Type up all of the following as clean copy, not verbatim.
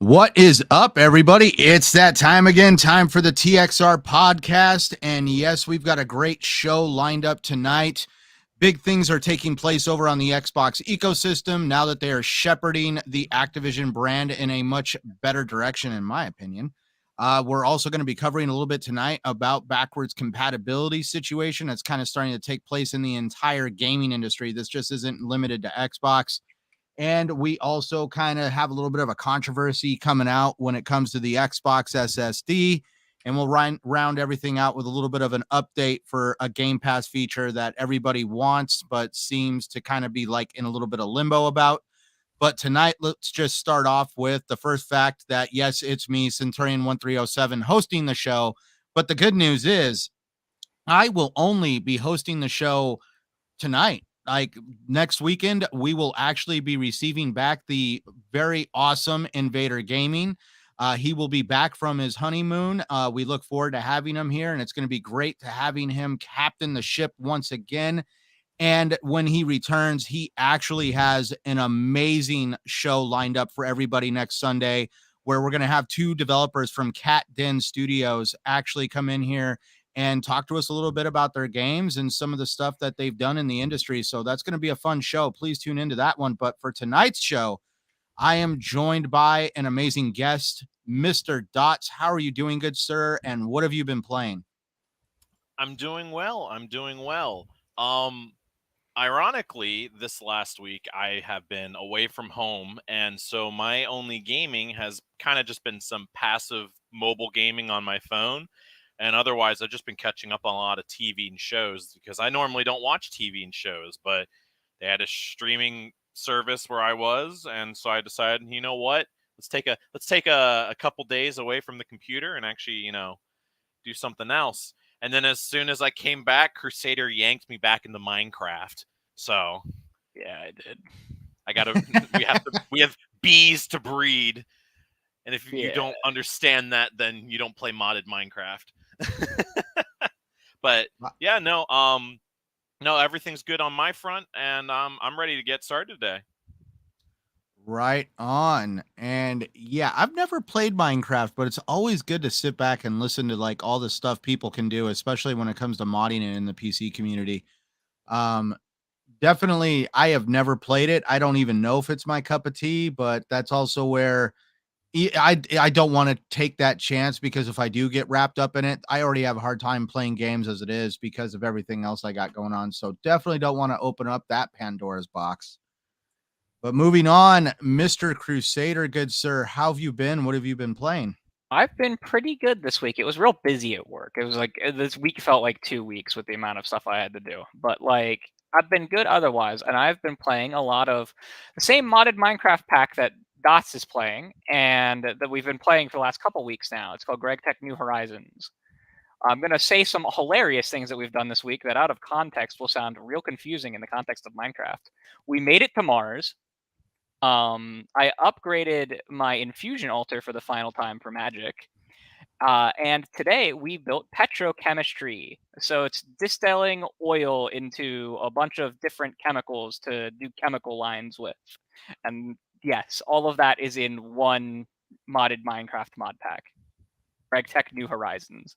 What is up, everybody? It's that time again, time for the TXR Podcast. And yes, we've got a great show lined up tonight. Big things are taking place over on the Xbox ecosystem now that they are shepherding the Activision brand in a much better direction, in my opinion. We're also going to be covering a little bit tonight about backwards compatibility situation that's kind of starting to take place in the entire gaming industry. This just isn't limited to Xbox. And we also kind of have a little bit of a controversy coming out when it comes to the Xbox SSD. And we'll round everything out with a little bit of an update for a Game Pass feature that everybody wants, but seems to kind of be like in a little bit of limbo about. But tonight, let's just start off with the first fact that, yes, it's me, Centurion1307, hosting the show. But the good news is I will only be hosting the show tonight. Like next weekend, we will actually be receiving back the very awesome Invader Gaming. He will be back from his honeymoon. We look forward to having him here, and it's going to be great to having him captain the ship once again. And when he returns, he actually has an amazing show lined up for everybody next Sunday, where we're going to have two developers from Cat Den Studios actually come in here and talk to us a little bit about their games and some of the stuff that they've done in the industry. So that's going to be a fun show. Please tune into that one. But for tonight's show, I am joined by an amazing guest, Mr. Dots. How are you doing, good sir? And what have you been playing? I'm doing well. Ironically, this last week I have been away from home, and so my only gaming has kind of just been some passive mobile gaming on my phone. And otherwise, I've just been catching up on a lot of TV and shows because I normally don't watch TV and shows, but they had a streaming service where I was, and so I decided, you know what? Let's take a couple days away from the computer and actually, do something else. And then as soon as I came back, Crusader yanked me back into Minecraft. So yeah, I did. We have bees to breed. And if you don't understand that, then you don't play modded Minecraft. But yeah, no, everything's good on my front, and I'm ready to get started today. Right on. And yeah, I've never played Minecraft, but it's always good to sit back and listen to like all the stuff people can do, especially when it comes to modding it in the PC community. Um, Definitely, I have never played it. I don't even know if it's my cup of tea, but that's also where I don't want to take that chance, because if I do get wrapped up in it, I already have a hard time playing games as it is because of everything else I got going on. So definitely don't want to open up that Pandora's box. But moving on, Mr. Crusader, good sir, how have you been? What have you been playing? I've been pretty good this week. It was real busy at work. It was like this week felt like 2 weeks with the amount of stuff I had to do. But like I've been good otherwise, and I've been playing a lot of the same modded Minecraft pack that Dots is playing and that we've been playing for the last couple weeks now. It's called GregTech New Horizons. I'm going to say some hilarious things that we've done this week that out of context will sound real confusing in the context of Minecraft. We made it to Mars. I upgraded my infusion altar for the final time for magic. And today we built petrochemistry. So it's distilling oil into a bunch of different chemicals to do chemical lines with. And yes, all of that is in one modded Minecraft mod pack. RegTech New Horizons.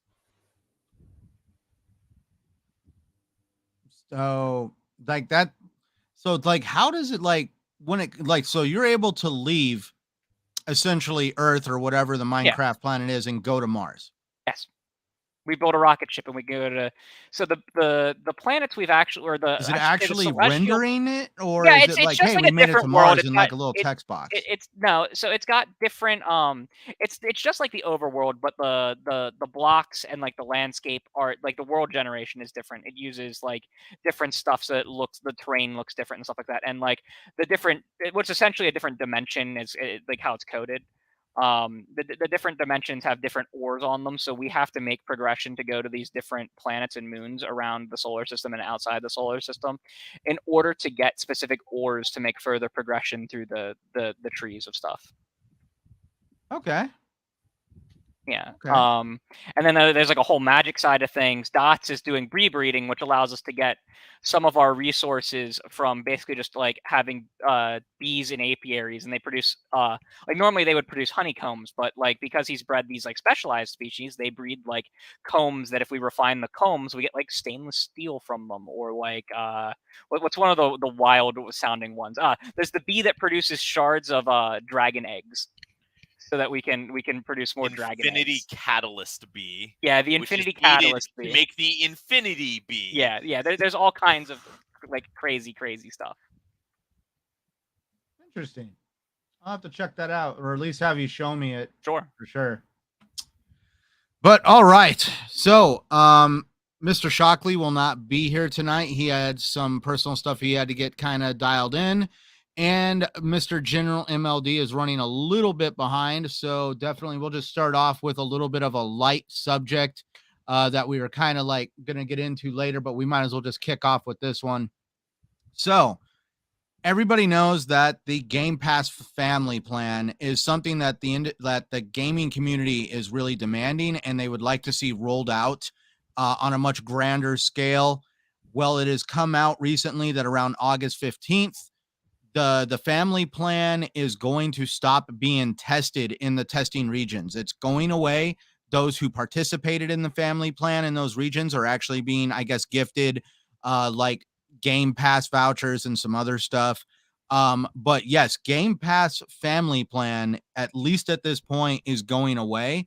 So like that. So it's like, how does it like when it like, so you're able to leave essentially Earth or whatever the Minecraft planet is and go to Mars? Yes. We build a rocket ship and we go to. So the planets we've actually, or the Is it actually rendering it, or yeah, is it's it like, just hey, like we a made it to different world. Mars It's in got like a little text box? It's no, so it's got different. It's just like the overworld, but the blocks and like the landscape art, like the world generation is different. It uses like different stuff, so the terrain looks different and stuff like that. And like what's essentially a different dimension is like how it's coded. The different dimensions have different ores on them, so we have to make progression to go to these different planets and moons around the solar system and outside the solar system in order to get specific ores to make further progression through the trees of stuff. Okay. Yeah. Okay. And then there's like a whole magic side of things. Dots is doing breeding, which allows us to get some of our resources from basically just like having bees and apiaries, and they produce like normally they would produce honeycombs, but like because he's bred these like specialized species, they breed like combs that if we refine the combs, we get like stainless steel from them, or like what's one of the wild sounding ones? There's the bee that produces shards of dragon eggs, so that we can produce more dragon Infinity eggs. Catalyst Bee. Yeah, the Which is Infinity needed Catalyst to Bee. make the Infinity Bee. Yeah. There's all kinds of like crazy stuff. Interesting. I'll have to check that out, or at least have you show me it. Sure. For sure. But all right. So, Mr. Shockley will not be here tonight. He had some personal stuff he had to get kind of dialed in. And Mr. GeneralMLD is running a little bit behind. So definitely we'll just start off with a little bit of a light subject that we were kind of like going to get into later, but we might as well just kick off with this one. So everybody knows that the Game Pass family plan is something that the gaming community is really demanding, and they would like to see rolled out on a much grander scale. Well, it has come out recently that around August 15th, the family plan is going to stop being tested in the testing regions. It's going away. Those who participated in the family plan in those regions are actually being, I guess, gifted like Game Pass vouchers and some other stuff. But yes, Game Pass family plan, at least at this point, is going away.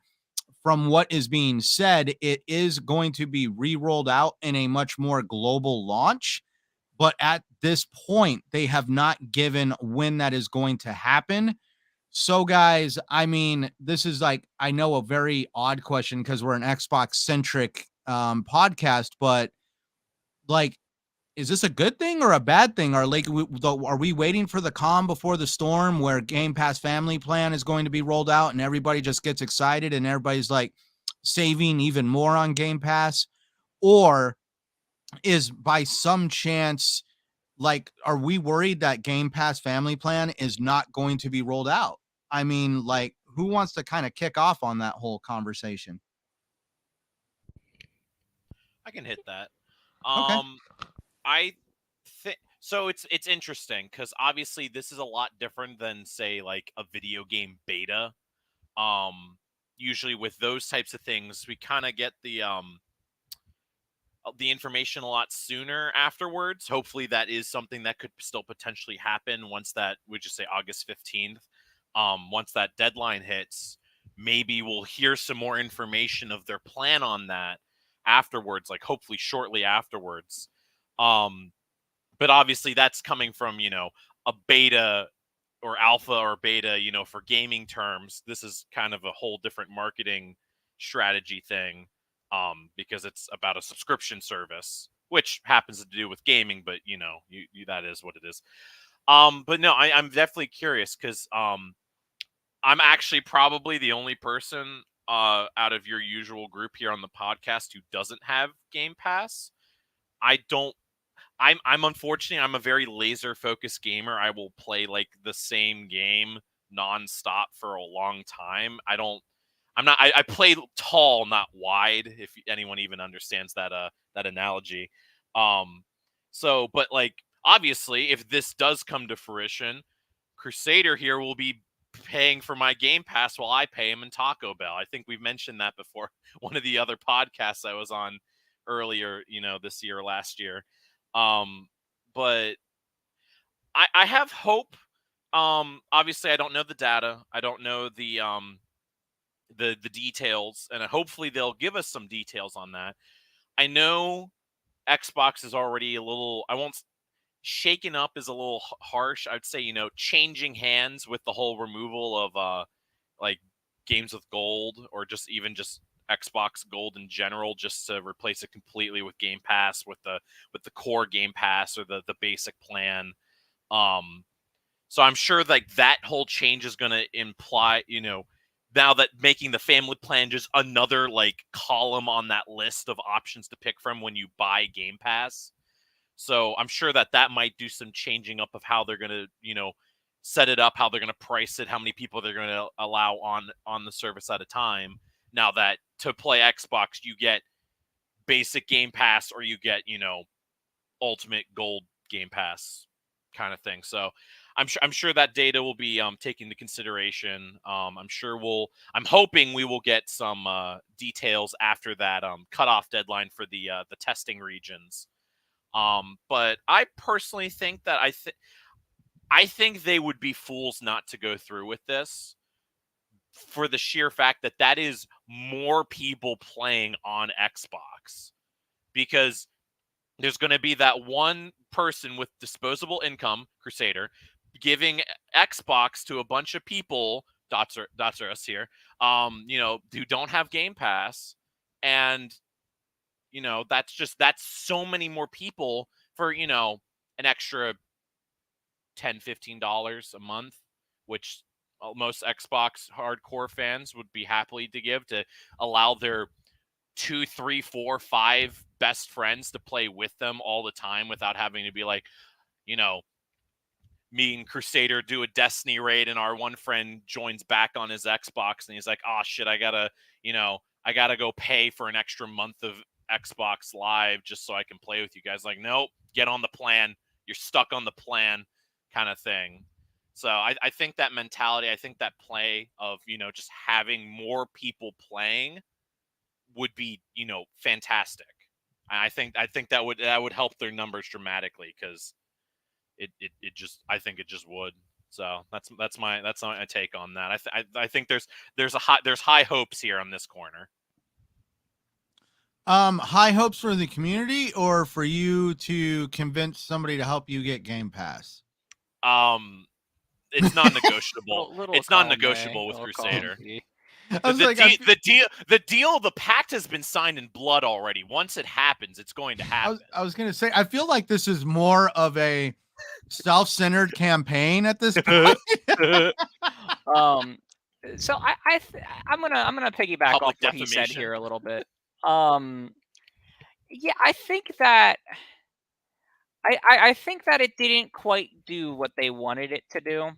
From what is being said, it is going to be re-rolled out in a much more global launch. But at this point, they have not given when that is going to happen. So, guys, I mean, this is like, I know, a very odd question because we're an Xbox centric podcast, but like, is this a good thing or a bad thing? Are we waiting for the calm before the storm where Game Pass family plan is going to be rolled out and everybody just gets excited and everybody's like saving even more on Game Pass? Or is by some chance, like, are we worried that Game Pass family plan is not going to be rolled out? I mean, like, who wants to kind of kick off on that whole conversation? I can hit that. Okay. I think so. It's interesting because obviously this is a lot different than, say, like a video game beta. Usually with those types of things, we kind of get the information a lot sooner afterwards. Hopefully that is something that could still potentially happen once that, we just say August 15th. Once that deadline hits, maybe we'll hear some more information of their plan on that afterwards, like hopefully shortly afterwards. But obviously that's coming from, a beta or alpha or beta, for gaming terms. This is kind of a whole different marketing strategy thing. Because it's about a subscription service, which happens to do with gaming, but that is what it is. But no, I'm definitely curious because I'm actually probably the only person out of your usual group here on the podcast who doesn't have Game Pass. I'm unfortunately, I'm a very laser focused gamer. I will play like the same game nonstop for a long time. I play tall, not wide, if anyone even understands that that analogy. But like obviously if this does come to fruition, Crusader here will be paying for my Game Pass while I pay him in Taco Bell. I think we've mentioned that before. One of the other podcasts I was on earlier, this year, last year. But I have hope. Obviously I don't know the data. I don't know the details, and hopefully they'll give us some details on that. I know Xbox is already a little, I won't, shaken up is a little harsh. I'd say, changing hands with the whole removal of like games with gold, or just even just Xbox Gold in general, just to replace it completely with Game Pass, with the core Game Pass or the basic plan. So I'm sure like that whole change is going to imply, now that making the family plan just another like column on that list of options to pick from when you buy Game Pass. So I'm sure that might do some changing up of how they're going to, set it up, how they're going to price it, how many people they're going to allow on the service at a time. Now that to play Xbox, you get basic Game Pass or you get, ultimate gold Game Pass kind of thing. So I'm sure that data will be taken into consideration. I'm hoping we will get some details after that cutoff deadline for the testing regions. But I personally think that I think they would be fools not to go through with this, for the sheer fact that that is more people playing on Xbox, because there's going to be that one person with disposable income, Crusader, giving Xbox to a bunch of people, dots are us here, who don't have Game Pass. And, that's so many more people for, an extra $10, $15 a month, which most Xbox hardcore fans would be happily to give to allow their 2, 3, 4, 5 best friends to play with them all the time without having to be like, me and Crusader do a Destiny raid and our one friend joins back on his Xbox and he's like, oh shit, I gotta go pay for an extra month of Xbox Live just so I can play with you guys. Like, nope, get on the plan. You're stuck on the plan kind of thing. So I think that mentality, I think that play of, just having more people playing would be, fantastic. And I think that would help their numbers dramatically, because I think it just would. So that's my take on that. I think there's high hopes here on this corner. High hopes for the community or for you to convince somebody to help you get Game Pass? It's non-negotiable. It's non-negotiable with Crusader. The deal, the pact has been signed in blood already. Once it happens, it's going to happen. I was going to say, I feel like this is more of a self-centered campaign at this point. So I'm gonna piggyback off what he said here a little bit. Yeah, I think that it didn't quite do what they wanted it to do.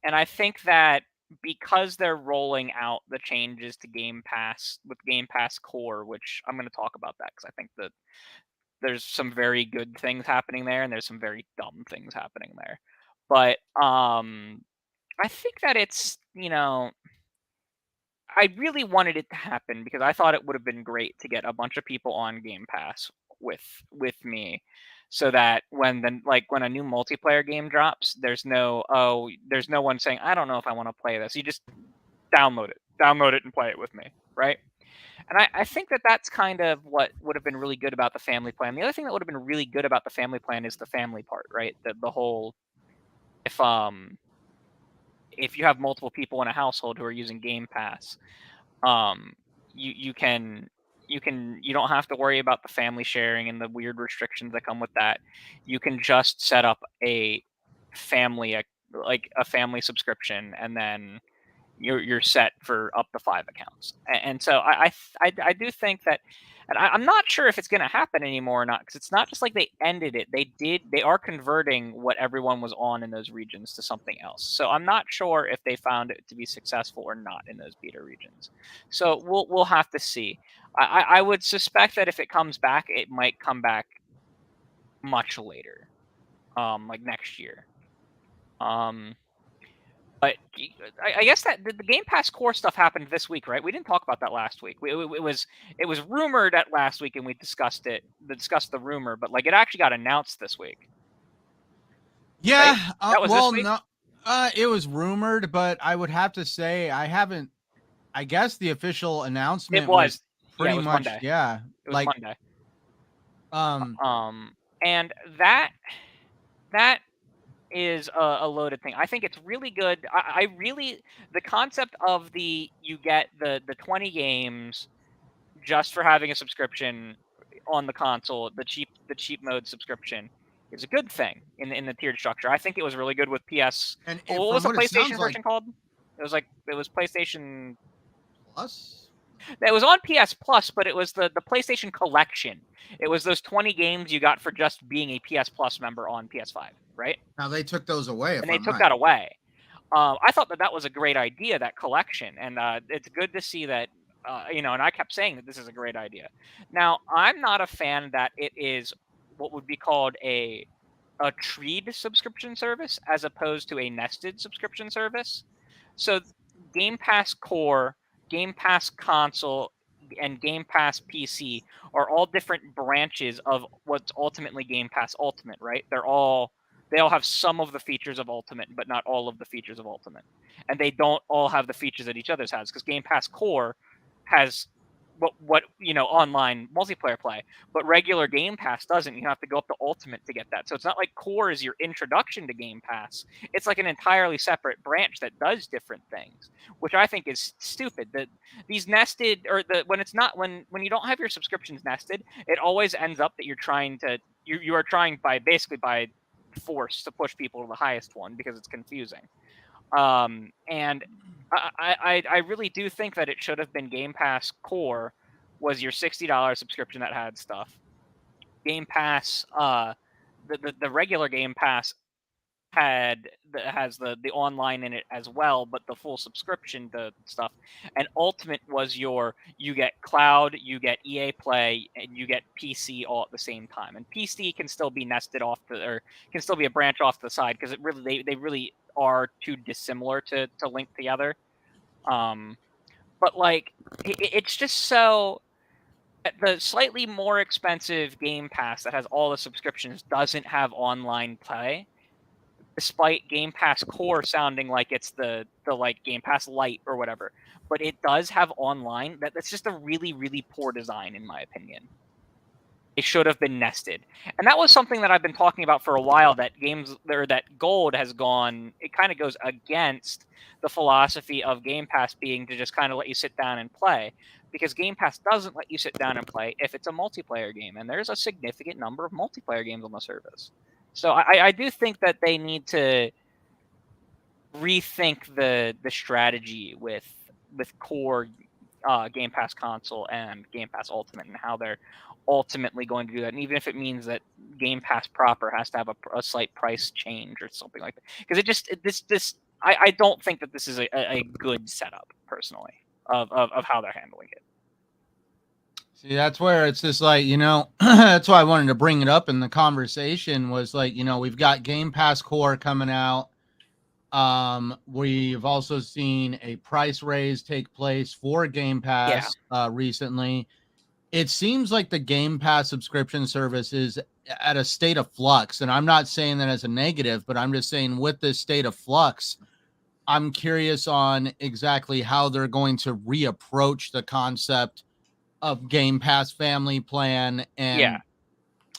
And I think that because they're rolling out the changes to Game Pass with Game Pass Core, which I'm going to talk about that because I think that there's some very good things happening there and there's some very dumb things happening there. But I think that it's, I really wanted it to happen because I thought it would have been great to get a bunch of people on Game Pass with me, so that when a new multiplayer game drops, there's no one saying, I don't know if I want to play this. You just download it and play it with me, right? And I think that that's kind of what would have been really good about the family plan. The other thing that would have been really good about the family plan is the family part, right? The whole, if you have multiple people in a household who are using Game Pass, you don't have to worry about the family sharing and the weird restrictions that come with that. You can just set up a family subscription, and then you're set for up to 5 accounts. And so I do think that, and I'm not sure if it's going to happen anymore or not, because it's not just like they ended it. They are converting what everyone was on in those regions to something else. So I'm not sure if they found it to be successful or not in those beta regions. So we'll have to see. I would suspect that if it comes back, it might come back much later, like next year. But I guess that the Game Pass Core stuff happened this week, right? We didn't talk about that last week. It was rumored at last week, and we discussed the rumor, but like it actually got announced this week. Yeah, right? That was this week? No, it was rumored, but I would have to say I haven't. I guess the official announcement was pretty much Monday. Yeah, it was Monday. And that is a loaded thing. I think it's really good. I really, the concept of you get the 20 games just for having a subscription on the console, the cheap mode subscription, is a good thing in the tiered structure. I think it was really good with PS. And what was the PlayStation version called? It was PlayStation Plus. It was on PS Plus, but it was the PlayStation Collection. It was those 20 games you got for just being a PS Plus member on PS5, right? Now they took those away. And they took that away. I thought that was a great idea, that collection, and it's good to see that and I kept saying that this is a great idea. Now, I'm not a fan that it is what would be called a treed subscription service as opposed to a nested subscription service. So Game Pass Core, Game Pass Console, and Game Pass PC are all different branches of what's ultimately Game Pass Ultimate, right? They all have some of the features of Ultimate, but not all of the features of Ultimate. And they don't all have the features that each other's has, because Game Pass Core has what online multiplayer play, but regular Game Pass doesn't. You have to go up to Ultimate to get that. So it's not like Core is your introduction to Game Pass. It's like an entirely separate branch that does different things, which I think is stupid. That these nested, or when it's not, when you don't have your subscriptions nested, it always ends up that you are trying by force to push people to the highest one because it's confusing. And I really do think that it should have been Game Pass Core was your $60 subscription that had stuff. Game Pass, the regular Game Pass has the online in it as well, but the full subscription to stuff. And Ultimate was you get cloud, you get EA Play, and you get PC all at the same time. And PC can still be nested off or can still be a branch off to the side, because they really are too dissimilar to link together. But like it's just so the slightly more expensive Game Pass that has all the subscriptions doesn't have online play, despite Game Pass Core sounding like it's the like Game Pass Lite or whatever. But it does have online. That's just a really, really poor design, in my opinion. It should have been nested. And that was something that I've been talking about for a while, that that Gold has gone, it kind of goes against the philosophy of Game Pass being to just kind of let you sit down and play. Because Game Pass doesn't let you sit down and play if it's a multiplayer game. And there's a significant number of multiplayer games on the service. So I do think that they need to rethink the strategy with core Game Pass Console and Game Pass Ultimate, and how they're ultimately going to do that. And even if it means that Game Pass proper has to have a slight price change or something like that, because I don't think that this is a good setup, personally, of how they're handling it. See, that's where it's just like, that's why I wanted to bring it up in the conversation, was like, we've got Game Pass Core coming out. We've also seen a price raise take place for Game Pass recently. It seems like the Game Pass subscription service is at a state of flux, and I'm not saying that as a negative, but I'm just saying with this state of flux, I'm curious on exactly how they're going to reapproach the concept of Game Pass family plan. And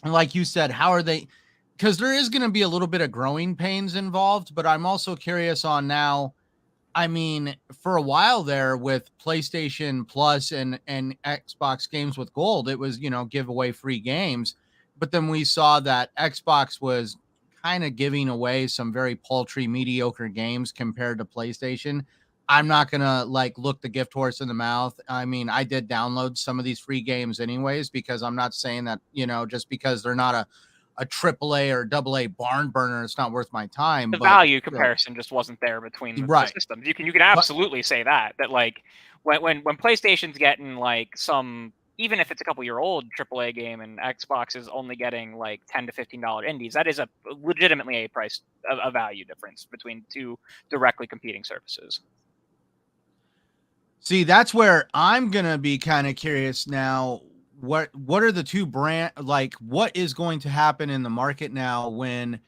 like you said, how are they, because there is going to be a little bit of growing pains involved, but I'm also curious on now. I mean, for a while there with PlayStation Plus and Xbox Games with Gold, it was, give away free games. But then we saw that Xbox was kind of giving away some very paltry, mediocre games compared to PlayStation. I'm not going to look the gift horse in the mouth. I mean, I did download some of these free games anyways, because I'm not saying that, just because they're not a AAA or AA barn burner, it's not worth my time. The value comparison just wasn't there between the systems. You can absolutely say that like when PlayStation's getting some, even if it's a couple-year-old AAA game, and Xbox is only getting $10 to $15 indies, that is legitimately a value difference between two directly competing services. See, that's where I'm gonna be kind of curious now. What are the two what is going to happen in the market now when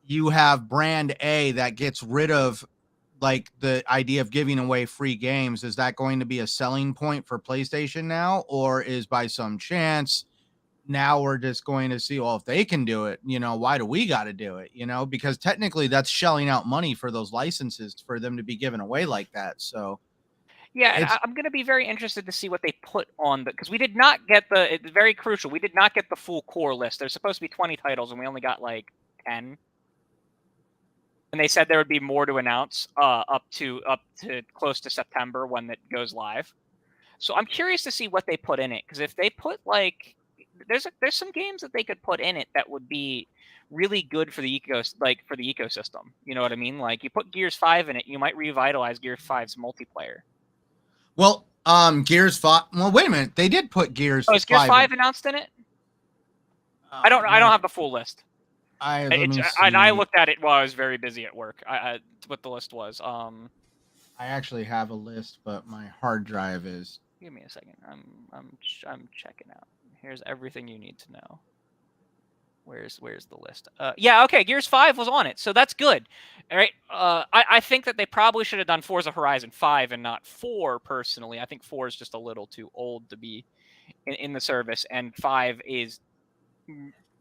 you have brand A that gets rid of the idea of giving away free games? Is that going to be a selling point for PlayStation now, or is by some chance now we're just going to see, well, if they can do it, why do we got to do it? Because technically that's shelling out money for those licenses for them to be given away like that. So yeah, and I'm going to be very interested to see what they put on because we did not get it's very crucial. We did not get the full core list. There's supposed to be 20 titles, and we only got 10. And they said there would be more to announce up to close to September when it goes live. So I'm curious to see what they put in it, because if they put there's some games that they could put in it that would be really good for the for the ecosystem. You know what I mean? You put Gears 5 in it, you might revitalize Gears 5's multiplayer. Well, Gears 5. Well, wait a minute. They did put Gears. Oh, is Gears 5 5 announced in it? I don't have the full list. Let me see. And I looked at it while I was very busy at work. What the list was. I actually have a list, but my hard drive is. Give me a second. I'm checking out. Here's everything you need to know. Where's the list? Yeah, okay. Gears 5 was on it, so that's good. All right. I think that they probably should have done Forza Horizon 5 and not 4. Personally, I think 4 is just a little too old to be in the service, and 5 is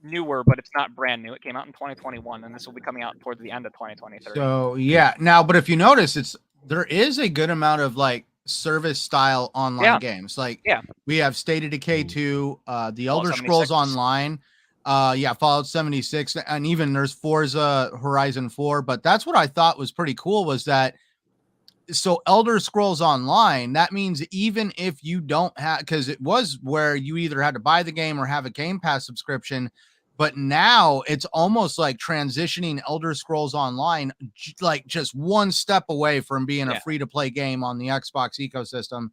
newer, but it's not brand new. It came out in 2021, and this will be coming out towards the end of 2023. So yeah, now, but if you notice, there is a good amount of like service style online games. Like we have State of Decay 2, the Elder Scrolls Online, Fallout 76, and even there's Forza Horizon 4. But that's what I thought was pretty cool was that. So Elder Scrolls Online, that means even if you don't have, because it was where you either had to buy the game or have a Game Pass subscription, but now it's almost like transitioning Elder Scrolls Online, like just one step away from being a free-to-play game on the Xbox ecosystem.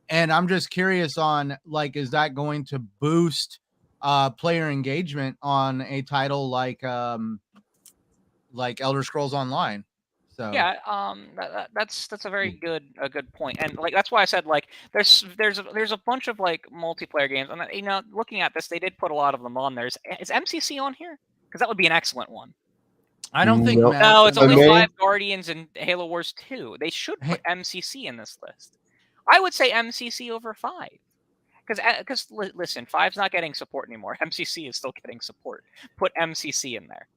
And I'm just curious on, like, is that going to boost player engagement on a title like Elder Scrolls Online? So. Yeah, that's a very good point, and like that's why I said like there's a bunch of like multiplayer games, and looking at this, they did put a lot of them on there. Is MCC on here? Because that would be an excellent one. I don't think. No, it's only 5 Guardians and Halo Wars 2. They should put MCC in this list. I would say MCC over 5. Because listen, 5's not getting support anymore. MCC is still getting support. Put MCC in there.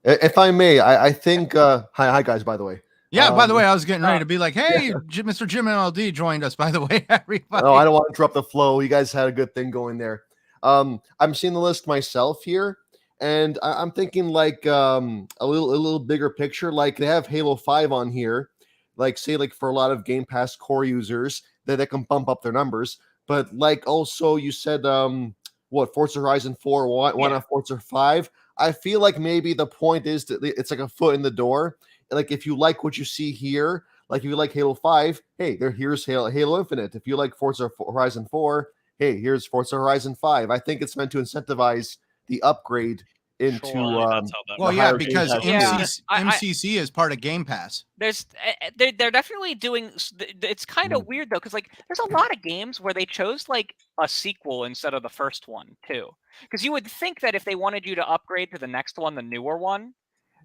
If I may, I think. Hi, guys. By the way. Yeah. By the way, I was getting ready to be like, "Hey, Mr. GhostMLD joined us." By the way, everybody. No, I don't want to interrupt the flow. You guys had a good thing going there. I'm seeing the list myself here, and I'm thinking like a little bigger picture. Like they have Halo 5 on here, like say like for a lot of Game Pass core users that they can bump up their numbers. But like also you said, Forza Horizon 4, why not Forza 5? I feel like maybe the point is that it's like a foot in the door. Like if you like what you see here, like if you like Halo 5, hey, here's Halo Infinite. If you like Forza Horizon 4, hey, here's Forza Horizon 5. I think it's meant to incentivize the upgrade into because MCC is part of Game Pass. They're definitely doing. It's kind of weird though, because like there's a lot of games where they chose like a sequel instead of the first one too. Because you would think that if they wanted you to upgrade to the next one, the newer one,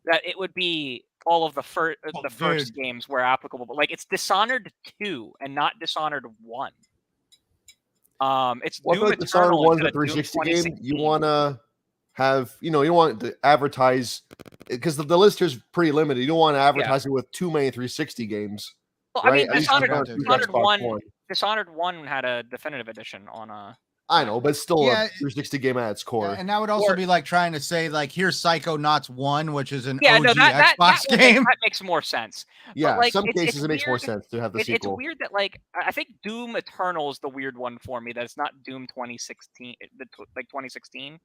that it would be all of the first games were applicable. But like it's Dishonored 2 and not Dishonored 1. It's Doom Eternal. Dishonored 1's a 360 game. You want to have, you don't want to advertise because the list here is pretty limited. You don't want to advertise it with too many 360 games. Well, right? I mean, Dishonored 1 had a definitive edition on a. I know, but still a 360 game at its core. Yeah, and that would also be like trying to say, like, here's Psychonauts 1, which is an OG Xbox game. That makes more sense. Yeah, like, some cases it makes more sense to have the sequel. It's weird that, like, I think Doom Eternal is the weird one for me. That it's not Doom 2016, like 2016.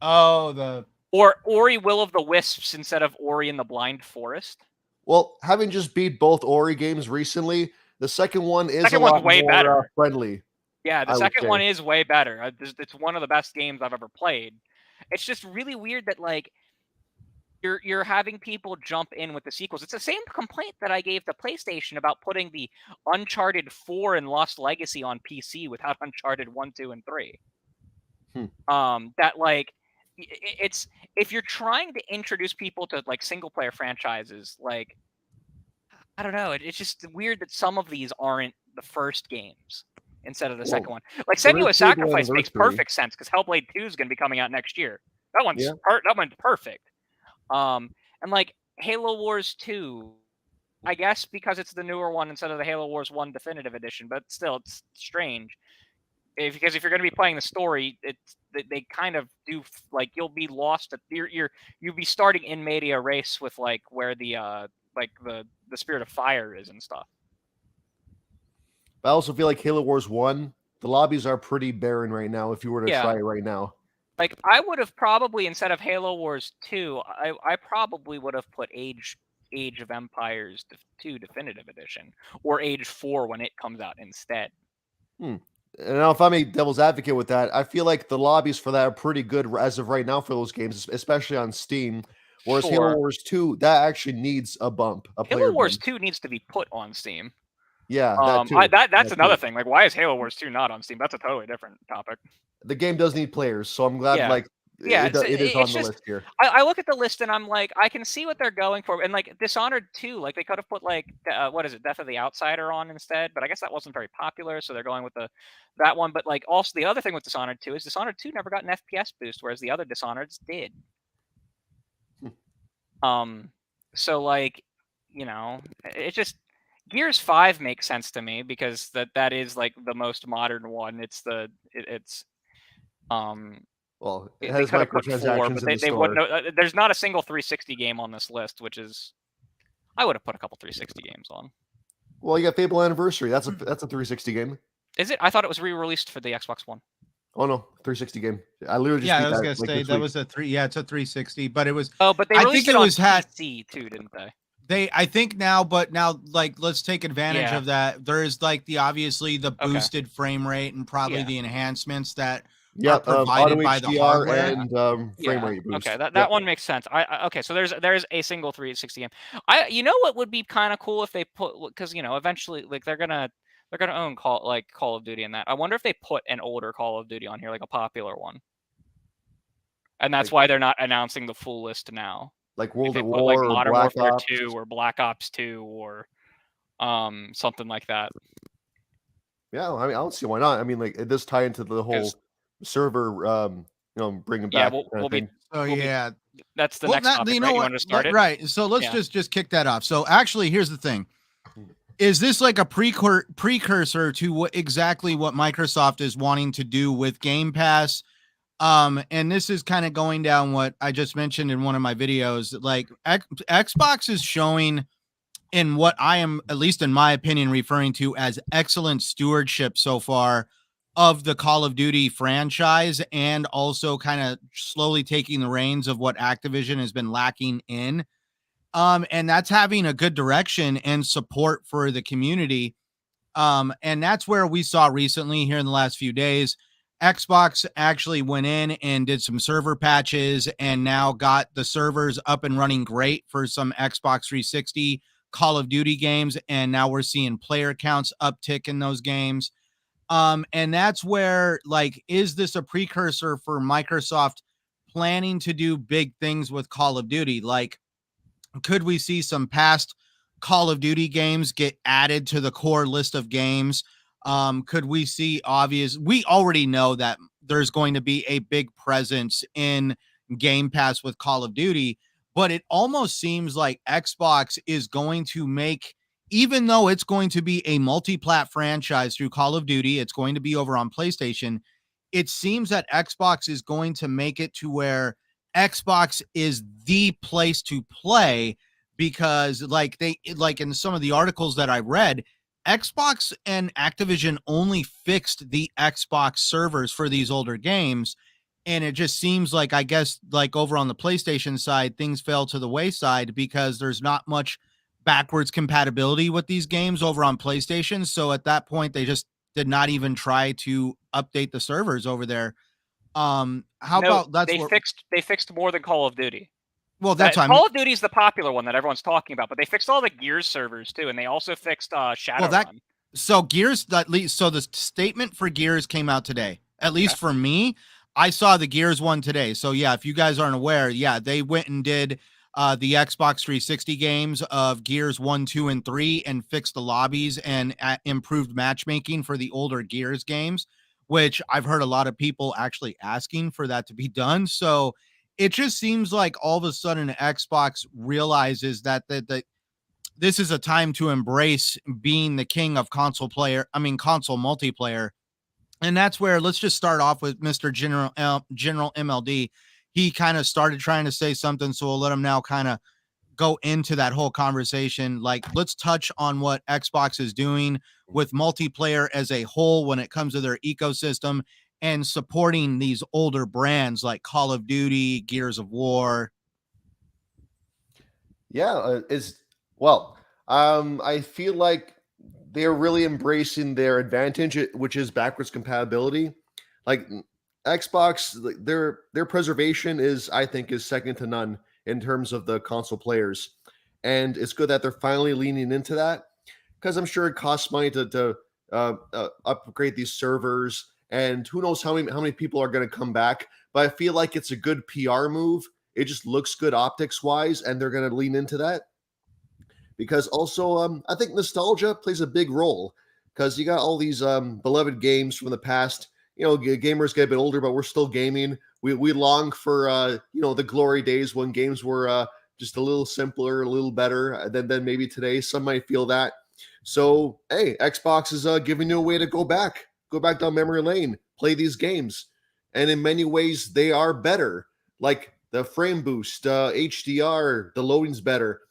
Oh, or Ori Will of the Wisps instead of Ori and the Blind Forest. Well, having just beat both Ori games recently, the second one is a lot more better. Friendly. Yeah, the second one is way better. It's one of the best games I've ever played. It's just really weird that like you're having people jump in with the sequels. It's the same complaint that I gave to PlayStation about putting the Uncharted 4 and Lost Legacy on PC without Uncharted 1, 2, and 3. That like it's if you're trying to introduce people to like single player franchises, like I don't know, it's just weird that some of these aren't the first games instead of the second one. Like Senua's Sacrifice makes perfect sense because Hellblade 2 is going to be coming out next year. That one's perfect. And like Halo Wars 2, I guess because it's the newer one instead of the Halo Wars 1 definitive edition, but still it's strange. Because if you're going to be playing the story, they kind of do like you'll be lost at you'll be starting in media race with like where the Spirit of Fire is and stuff. I also feel like Halo Wars 1, the lobbies are pretty barren right now if you were to try it right now. Like, I would have probably, instead of Halo Wars 2, I probably would have put Age Age of Empires 2 Definitive Edition or Age 4 when it comes out instead. And now, if I'm a devil's advocate with that, I feel like the lobbies for that are pretty good as of right now for those games, especially on Steam. Whereas Sure. Halo Wars 2, that actually needs a bump, a player Halo Wars bump. 2 needs to be put on Steam. Yeah, that too. That's another thing. Like, why is Halo Wars 2 not on Steam? That's a totally different topic. The game does need players, so I'm glad it is on the list here. I look at the list and I'm like, I can see what they're going for, and like Dishonored 2, like they could have put like what is it, Death of the Outsider on instead, but I guess that wasn't very popular, so they're going with that one. But like also the other thing with Dishonored 2 is Dishonored 2 never got an FPS boost, whereas the other Dishonoreds did. So like, it just Gears 5 makes sense to me because that is like the most modern one. Well, it they has could have put 4, microtransactions but in the they store. wouldn't. There's not a single 360 game on this list, which is I would have put a couple 360 games on. Well, you got Fable Anniversary. That's a 360 game. Is it? I thought it was re-released for the Xbox One. Oh no, 360 game. I literally just Yeah, beat I was that, gonna say that was a 360, but it was. Oh, but they I released think it it on was had PC too, didn't they? I think now, like let's take advantage Yeah. of that. There is like obviously the Okay. boosted frame rate and probably Yeah. the enhancements that Yeah, are provided auto by the HDR hardware. and frame rate boost. Okay, that Yep. one makes sense. Okay, so there's a single 360 game. What would be kind of cool if they put, because eventually like they're gonna own Call of Duty and that. I wonder if they put an older Call of Duty on here, like a popular one. And that's Like- why they're not announcing the full list now. Like If World they at put, War like or Modern Black Warfare Ops. 2 or Black Ops 2 or something like that. Yeah, I mean, I don't see why not. I mean, like it does tie into the whole 'Cause- server, bringing Yeah, back we'll be thing. So We'll be- yeah, that's the well, next that- topic, you know right? You what? want to start it? Right. So let's Yeah. just kick that off. So actually, here's the thing: is this like a precursor to what Microsoft is wanting to do with Game Pass? And this is kind of going down what I just mentioned in one of my videos. Like Xbox is showing in what I am, at least in my opinion, referring to as excellent stewardship so far of the Call of Duty franchise, and also kind of slowly taking the reins of what Activision has been lacking in. And that's having a good direction and support for the community. And that's where we saw recently here in the last few days, Xbox actually went in and did some server patches and now got the servers up and running great for some Xbox 360 Call of Duty games. And now we're seeing player counts uptick in those games. And that's where, like, is this a precursor for Microsoft planning to do big things with Call of Duty? Like, could we see some past Call of Duty games get added to the core list of games? Could we see we already know that there's going to be a big presence in Game Pass with Call of Duty, but it almost seems like Xbox is going to make, even though it's going to be a multi-plat franchise through Call of Duty, it's going to be over on PlayStation. It seems that Xbox is going to make it to where Xbox is the place to play, because like in some of the articles that I read, Xbox and Activision only fixed the Xbox servers for these older games. And it just seems like, I guess, like over on the PlayStation side, things fell to the wayside because there's not much backwards compatibility with these games over on PlayStation. So at that point, they just did not even try to update the servers over there. They fixed more than Call of Duty. Well, that's Call of Duty is the popular one that everyone's talking about, but they fixed all the Gears servers too, and they also fixed Shadowrun. So Gears, so the statement for Gears came out today. At least for me, I saw the Gears one today. So yeah, if you guys aren't aware, yeah, they went and did the Xbox 360 games of Gears 1, 2, and 3 and fixed the lobbies and improved matchmaking for the older Gears games, which I've heard a lot of people actually asking for that to be done. So it just seems like all of a sudden Xbox realizes that this is a time to embrace being the king of console multiplayer. And that's where, let's just start off with Mr. GeneralMLD. He kind of started trying to say something, so we'll let him now kind of go into that whole conversation. Like, let's touch on what Xbox is doing with multiplayer as a whole when it comes to their ecosystem and supporting these older brands like Call of Duty, Gears of War. Yeah, Well, I feel like they're really embracing their advantage, which is backwards compatibility. Like Xbox, their preservation is, I think, is second to none in terms of the console players, and it's good that they're finally leaning into that because I'm sure it costs money to upgrade these servers, and who knows how many people are going to come back. But I feel like it's a good PR move. It just looks good optics wise, and they're going to lean into that because also I think nostalgia plays a big role because you got all these beloved games from the past. You know, gamers get a bit older, but we're still gaming. We long for the glory days when games were just a little simpler, a little better than maybe today. Some might feel that. So hey, Xbox is giving you a way to go back down memory lane, play these games, and in many ways they are better. Like the frame boost, HDR, the loading's better.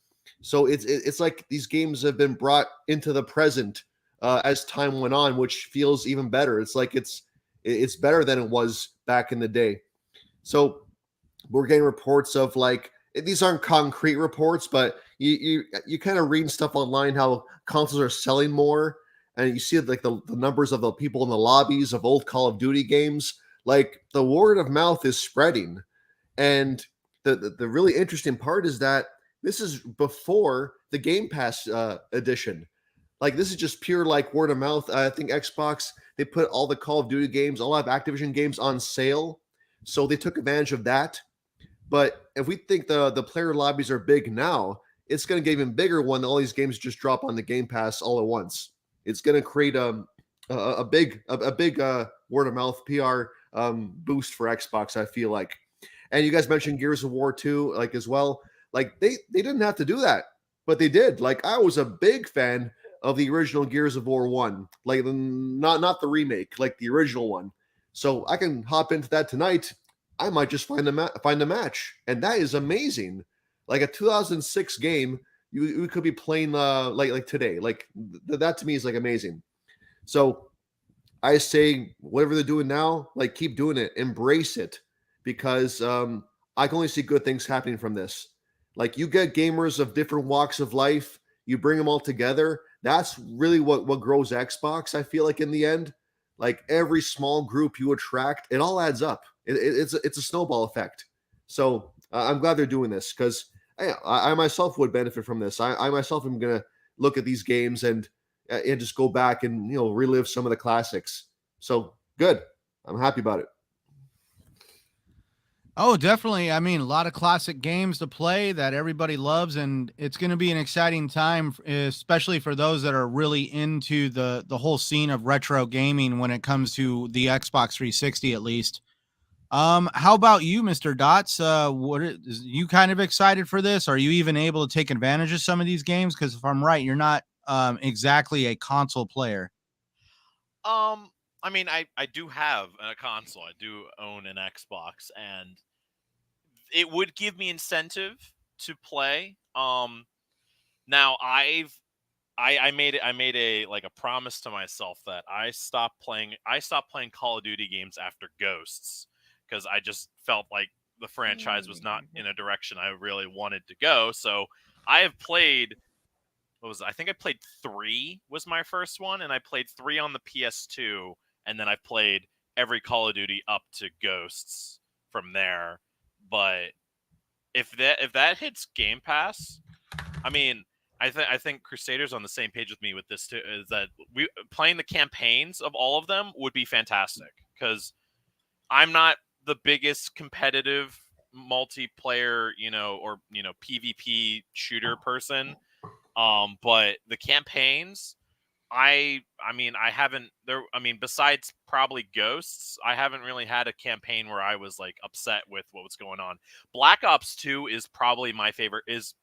So it's like these games have been brought into the present as time went on, which feels even better. It's like it's better than it was back in the day. So we're getting reports of like these aren't concrete reports, but you kind of read stuff online how consoles are selling more, and you see like the numbers of the people in the lobbies of old Call of Duty games. Like the word of mouth is spreading, and the really interesting part is that this is before the Game Pass edition. Like this is just pure like word of mouth. I think Xbox, they put all the Call of Duty games, all of Activision games on sale, so they took advantage of that. But if we think the player lobbies are big now, it's going to get even bigger when all these games just drop on the Game Pass all at once. It's going to create a big word of mouth PR boost for Xbox, I feel like. And you guys mentioned Gears of War 2 like as well. Like they didn't have to do that, but they did. Like I was a big fan of the original Gears of War 1, like not the remake, like the original one. So I can hop into that tonight. I might just find a match, and that is amazing. Like a 2006 game, you could be playing like today. Like that to me is like amazing. So I say whatever they're doing now, like keep doing it, embrace it, because I can only see good things happening from this. Like you get gamers of different walks of life, you bring them all together. That's really what grows Xbox. I feel like in the end, like every small group you attract, it all adds up. It's a snowball effect. So I'm glad they're doing this because I myself would benefit from this. I myself am gonna look at these games and just go back and relive some of the classics. So good. I'm happy about it. Oh, definitely. I mean, a lot of classic games to play that everybody loves, and it's going to be an exciting time, especially for those that are really into the whole scene of retro gaming when it comes to the Xbox 360, at least. How about you, Mr. Dots? You kind of excited for this? Are you even able to take advantage of some of these games? Because if I'm right, you're not exactly a console player. I mean, I do have a console. I do own an Xbox, and it would give me incentive to play. Now I made a like a promise to myself that I stopped playing Call of Duty games after Ghosts because I just felt like the franchise was not in a direction I really wanted to go. So I have played I think I played 3 was my first one, and I played 3 on the PS2, and then I played every Call of Duty up to Ghosts from there. But if that hits Game Pass, I mean, I think Crusader's on the same page with me with this too. Is that we playing the campaigns of all of them would be fantastic because I'm not the biggest competitive multiplayer, or PvP shooter person. But the campaigns, I mean, I haven't there. I mean, besides probably Ghosts, I haven't really had a campaign where I was like upset with what was going on. Black Ops 2 is probably my favorite. Is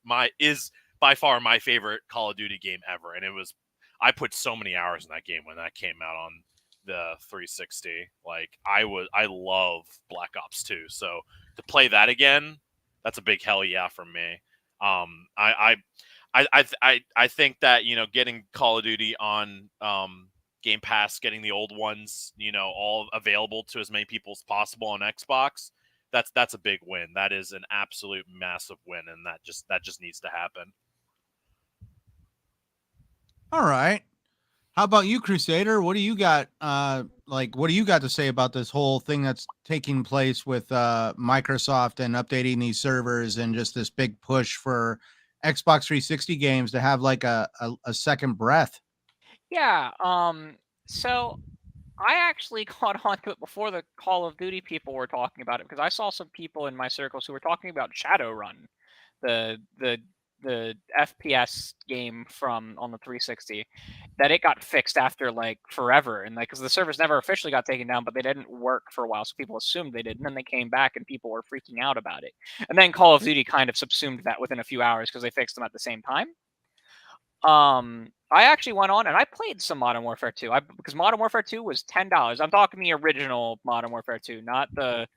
by far my favorite Call of Duty game ever, and I put so many hours in that game when that came out on the 360. Like I love Black Ops 2. So to play that again, that's a big hell yeah from me. I think that getting Call of Duty on Game Pass, getting the old ones all available to as many people as possible on Xbox, that's a big win. That is an absolute massive win, and that just needs to happen. All right. How about you, Crusader? What do you got? What do you got to say about this whole thing that's taking place with Microsoft and updating these servers and just this big push for Xbox 360 games to have like a second breath? Yeah. So I actually caught on to it before the Call of Duty people were talking about it because I saw some people in my circles who were talking about Shadowrun, the FPS game from on the 360, that it got fixed after like forever, and like because the servers never officially got taken down, but they didn't work for a while, so people assumed they did, and then they came back and people were freaking out about it, and then Call of Duty kind of subsumed that within a few hours because they fixed them at the same time. I actually went on and I played some Modern Warfare 2. Because Modern Warfare 2 was $10. I'm talking the original Modern Warfare 2, not the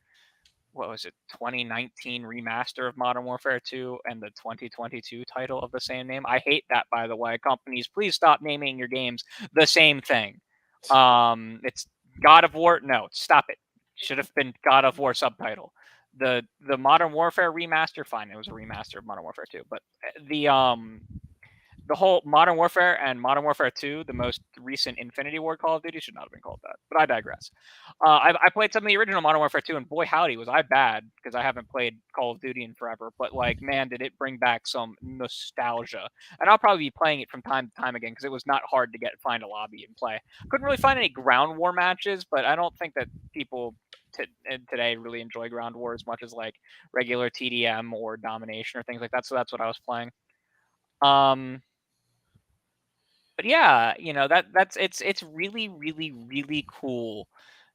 what was it, 2019 remaster of Modern Warfare 2 and the 2022 title of the same name. I hate that, by the way. Companies, please stop naming your games the same thing. It's God of War. No, stop it. Should have been God of War subtitle. The Modern Warfare remaster, fine, it was a remaster of Modern Warfare 2, but the whole Modern Warfare and Modern Warfare 2, the most recent Infinity Ward Call of Duty, should not have been called that. But I digress. I played some of the original Modern Warfare 2, and boy howdy, was I bad, because I haven't played Call of Duty in forever. But like, man, did it bring back some nostalgia. And I'll probably be playing it from time to time again, because it was not hard to find a lobby and play. Couldn't really find any ground war matches, but I don't think that people today really enjoy ground war as much as like regular TDM or domination or things like that. So that's what I was playing. But yeah, it's really, really, really cool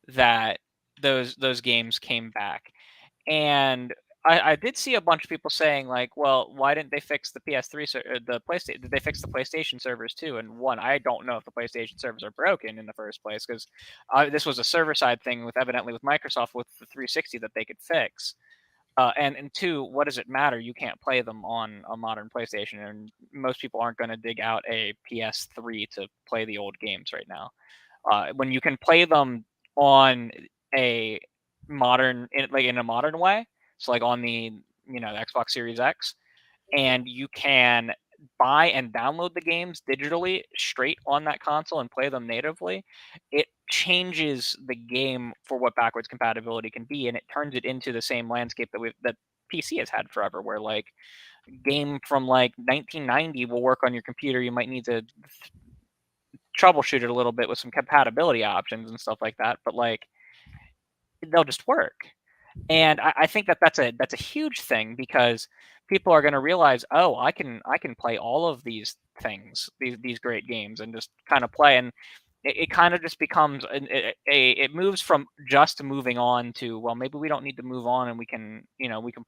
that those games came back. And I did see a bunch of people saying like, well, why didn't they fix the PS3 the PlayStation? Did they fix the PlayStation servers too? And one, I don't know if the PlayStation servers are broken in the first place, because this was a server side thing with evidently with Microsoft with the 360 that they could fix. And two, what does it matter? You can't play them on a modern PlayStation, and most people aren't going to dig out a PS3 to play the old games right now. When you can play them on a modern, in a modern way, so like on the the Xbox Series X, and you can buy and download the games digitally straight on that console and play them natively, it changes the game for what backwards compatibility can be, and it turns it into the same landscape that PC has had forever, where like game from like 1990 will work on your computer. You might need to troubleshoot it a little bit with some compatibility options and stuff like that, but like they'll just work. And I think that's a huge thing, because people are going to realize, oh, I can play all of these things, these great games, and just kind of play. And it kind of just becomes it moves from just moving on to, well, maybe we don't need to move on, and we can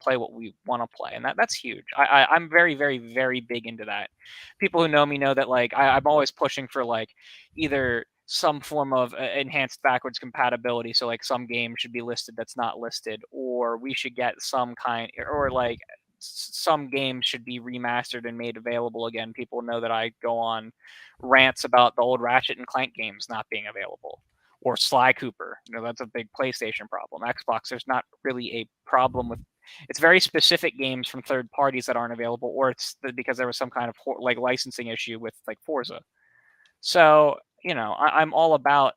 play what we want to play. And that's huge. I'm very, very, very big into that. People who know me know that like I'm always pushing for like either some form of enhanced backwards compatibility, so like some game should be listed that's not listed, or we should get some kind, or like some games should be remastered and made available again. People know that I go on rants about the old Ratchet and Clank games not being available, or Sly Cooper. That's a big PlayStation problem. Xbox, there's not really a problem with, it's very specific games from third parties that aren't available, or it's because there was some kind of like licensing issue with like Forza. So I'm all about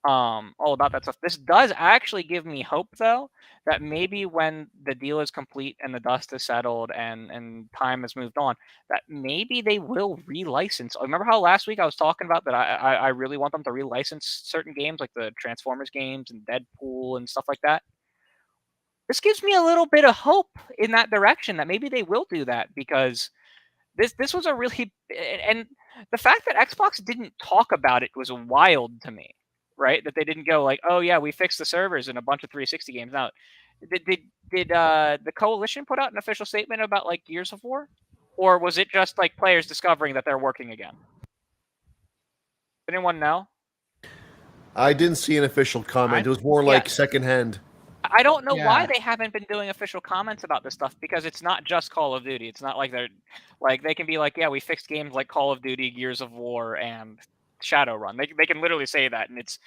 that stuff. This does actually give me hope, though, that maybe when the deal is complete and the dust is settled and time has moved on, that maybe they will relicense. Remember how last week I was talking about that I really want them to relicense certain games like the Transformers games and Deadpool and stuff like that? This gives me a little bit of hope in that direction, that maybe they will do that, because this was a really, and the fact that Xbox didn't talk about it was wild to me, right? That they didn't go like, oh yeah, we fixed the servers in a bunch of 360 games. Now, did the coalition put out an official statement about like Gears of War, or was it just like players discovering that they're working again? Anyone know? I didn't see an official comment. It was more like secondhand. I don't know why they haven't been doing official comments about this stuff, because it's not just Call of Duty. It's not like they're like, they can be like, yeah, we fixed games like Call of Duty, Gears of War, and Shadowrun. They can literally say that, and it's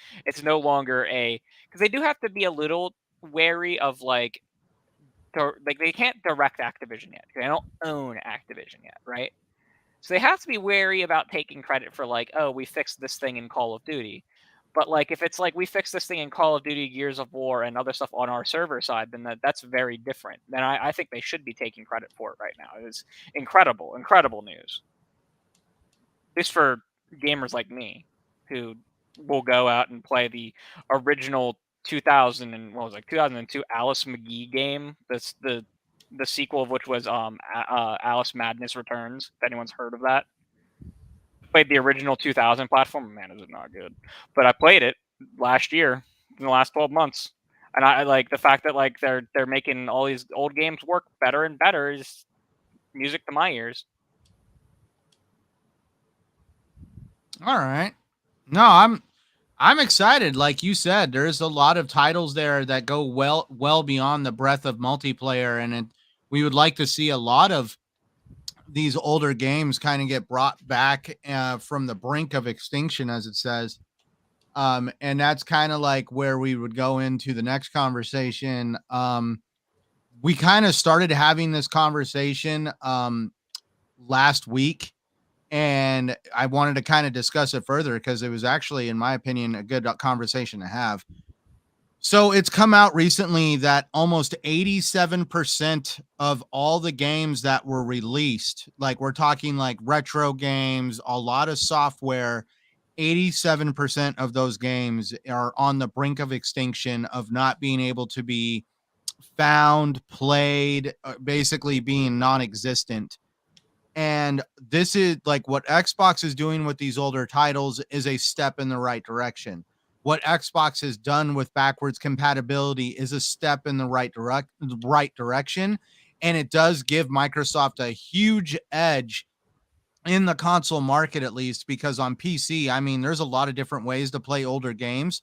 no longer because they do have to be a little wary of like they can't direct Activision yet, because they don't own Activision yet, right? So they have to be wary about taking credit for like, oh, we fixed this thing in Call of Duty. But like if it's like we fixed this thing in Call of Duty, Gears of War, and other stuff on our server side, then that's very different. Then I think they should be taking credit for it right now. It's incredible news. At least for gamers like me, who will go out and play the original 2002 Alice McGee game. That's the sequel of which was Alice Madness Returns. If anyone's heard of that. Played the original 2000 platform. Man, is it not good? But I played it last year in the last 12 months, and I like the fact that like they're making all these old games work better and better is music to my ears. All right. No, I'm excited. Like you said, there's a lot of titles there that go well beyond the breadth of multiplayer, and we would like to see a lot of these older games kind of get brought back from the brink of extinction, as it says. And that's kind of like where we would go into the next conversation. We kind of started having this conversation last week, and I wanted to kind of discuss it further because it was actually, in my opinion, a good conversation to have. So it's come out recently that almost 87% of all the games that were released, like we're talking like retro games, a lot of software, 87% of those games are on the brink of extinction, of not being able to be found, played, basically being non-existent. And this is like what Xbox is doing with these older titles is a step in the right direction. What Xbox has done with backwards compatibility is a step in the right direction. And it does give Microsoft a huge edge in the console market, at least, because on PC, I mean, there's a lot of different ways to play older games.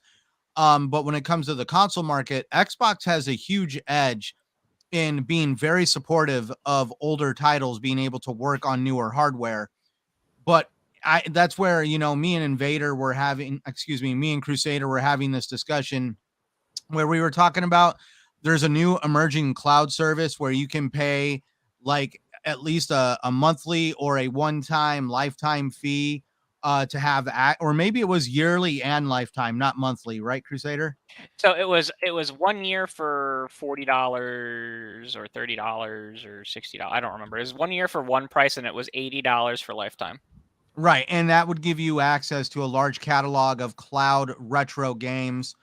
But when it comes to the console market, Xbox has a huge edge in being very supportive of older titles being able to work on newer hardware. But that's where, me and Invader were having, me and Crusader were having this discussion where we were talking about there's a new emerging cloud service where you can pay like at least a monthly or a one-time lifetime fee to have, or maybe it was yearly and lifetime, not monthly, right, Crusader? So it was 1 year for $40 or $30 or $60. I don't remember. It was 1 year for one price, and it was $80 for lifetime. Right, and that would give you access to a large catalog of cloud retro games.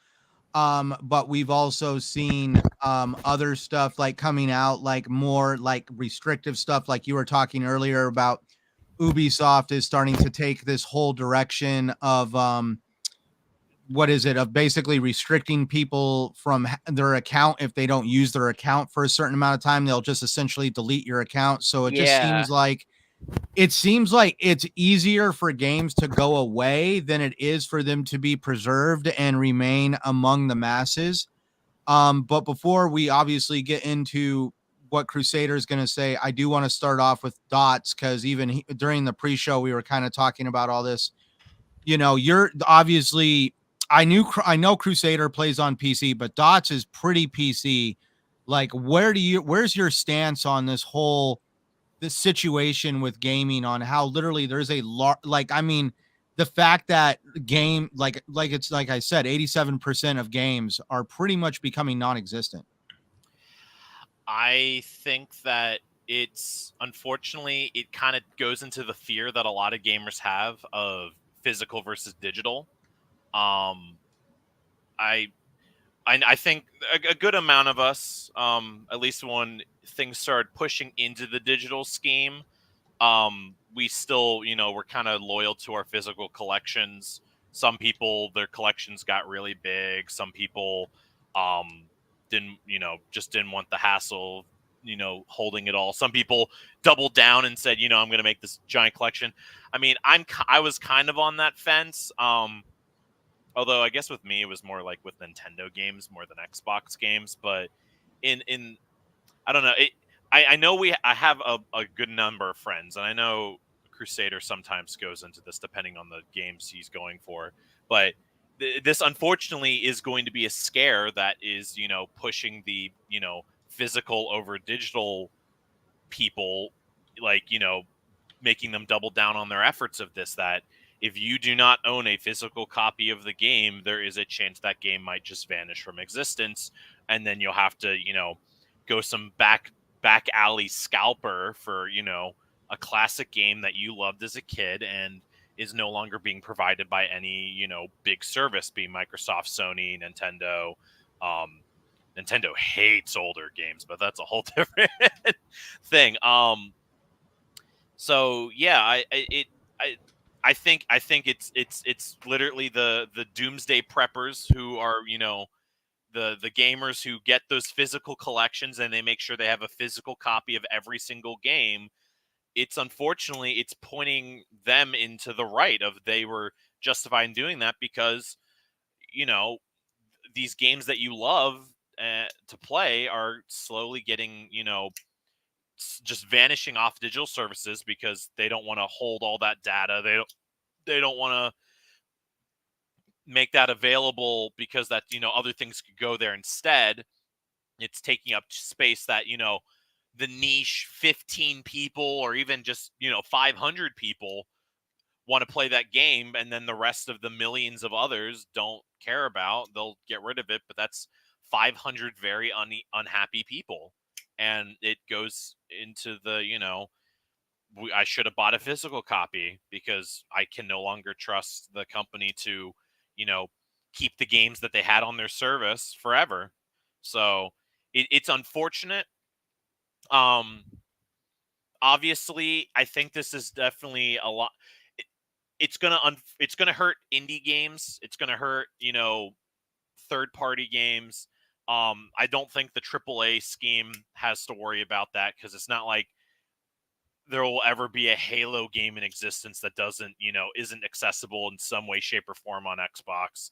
But we've also seen other stuff like coming out, like more like restrictive stuff, like you were talking earlier about. Ubisoft is starting to take this whole direction of of basically restricting people from their account. If they don't use their account for a certain amount of time, they'll just essentially delete your account. So it just seems like it's easier for games to go away than it is for them to be preserved and remain among the masses. But before we obviously get into what Crusader is going to say, I do want to start off with Dots, because even during the pre-show, we were kind of talking about all this. You're obviously, I know Crusader plays on PC, but Dots is pretty PC. Like, where's your stance on this situation with gaming, on how literally there's a lot, like, I mean, the fact that game, like it's like I said, 87% of games are pretty much becoming non-existent. I think that unfortunately, it kind of goes into the fear that a lot of gamers have of physical versus digital. I think a good amount of us, at least when things started pushing into the digital scheme, we still, we're kind of loyal to our physical collections. Some people, their collections got really big. Some people didn't want the hassle, holding it all. Some people doubled down and said, I'm going to make this giant collection. I mean, I was kind of on that fence. Although I guess with me, it was more like with Nintendo games more than Xbox games. But in I don't know. I know I have a good number of friends, and I know Crusader sometimes goes into this depending on the games he's going for. But this unfortunately is going to be a scare that is, pushing the, physical over digital people, like, making them double down on their efforts of this, that if you do not own a physical copy of the game, there is a chance that game might just vanish from existence, and then you'll have to, go some back alley scalper for, a classic game that you loved as a kid and is no longer being provided by any, big service, being Microsoft, Sony, Nintendo. Nintendo hates older games, but that's a whole different thing. So yeah, I think it's literally the doomsday preppers who are, the gamers who get those physical collections and they make sure they have a physical copy of every single game. It's unfortunately, it's pointing them into the right of they were justified in doing that because, these games that you love to play are slowly getting, just vanishing off digital services because they don't want to hold all that data. They don't want to make that available because that, other things could go there instead. It's taking up space that, the niche 15 people or even just, 500 people want to play that game, and then the rest of the millions of others don't care about. They'll get rid of it, but that's 500 very unhappy people. And it goes into the, I should have bought a physical copy because I can no longer trust the company to, keep the games that they had on their service forever. So it's unfortunate. Obviously, I think this is definitely a lot. It's gonna hurt indie games. It's gonna hurt, third-party games. I don't think the AAA scheme has to worry about that because it's not like there will ever be a Halo game in existence that doesn't, isn't accessible in some way, shape, or form on Xbox.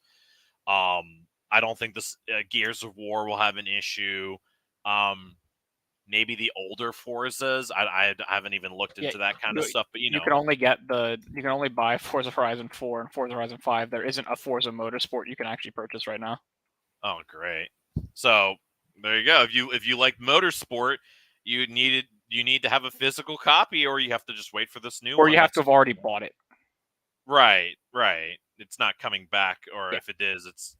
I don't think this Gears of War will have an issue. Maybe the older Forzas. I haven't even looked into that kind of stuff, but you can only buy Forza Horizon 4 and Forza Horizon 5. There isn't a Forza Motorsport you can actually purchase right now. Oh, great. So there you go. If you like motorsport, you need to have a physical copy, or you have to just wait for this new one. Or you have to have already bought it. Right. It's not coming back, or if it is, it's,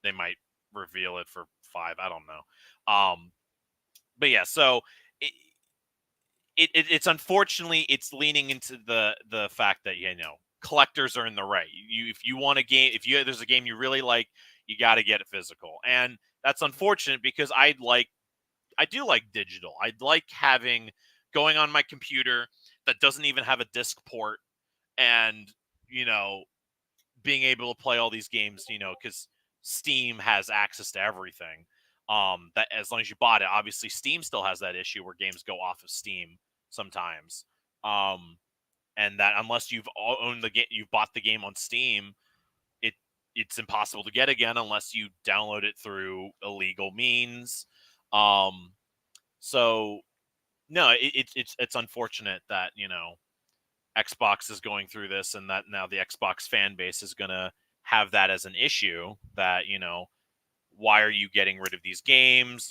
they might reveal it for 5. I don't know. But yeah, so it's unfortunately it's leaning into the fact that, collectors are in the right. If you want a game, there's a game you really like, you got to get it physical. And that's unfortunate because I do like digital. I'd like going on my computer that doesn't even have a disc port and, being able to play all these games, because Steam has access to everything. That as long as you bought it, obviously Steam still has that issue where games go off of Steam sometimes. And that unless you've owned the game, you've bought the game on Steam, it's impossible to get again unless you download it through illegal means. So no, it's unfortunate that, Xbox is going through this, and that now the Xbox fan base is going to have that as an issue that, why are you getting rid of these games?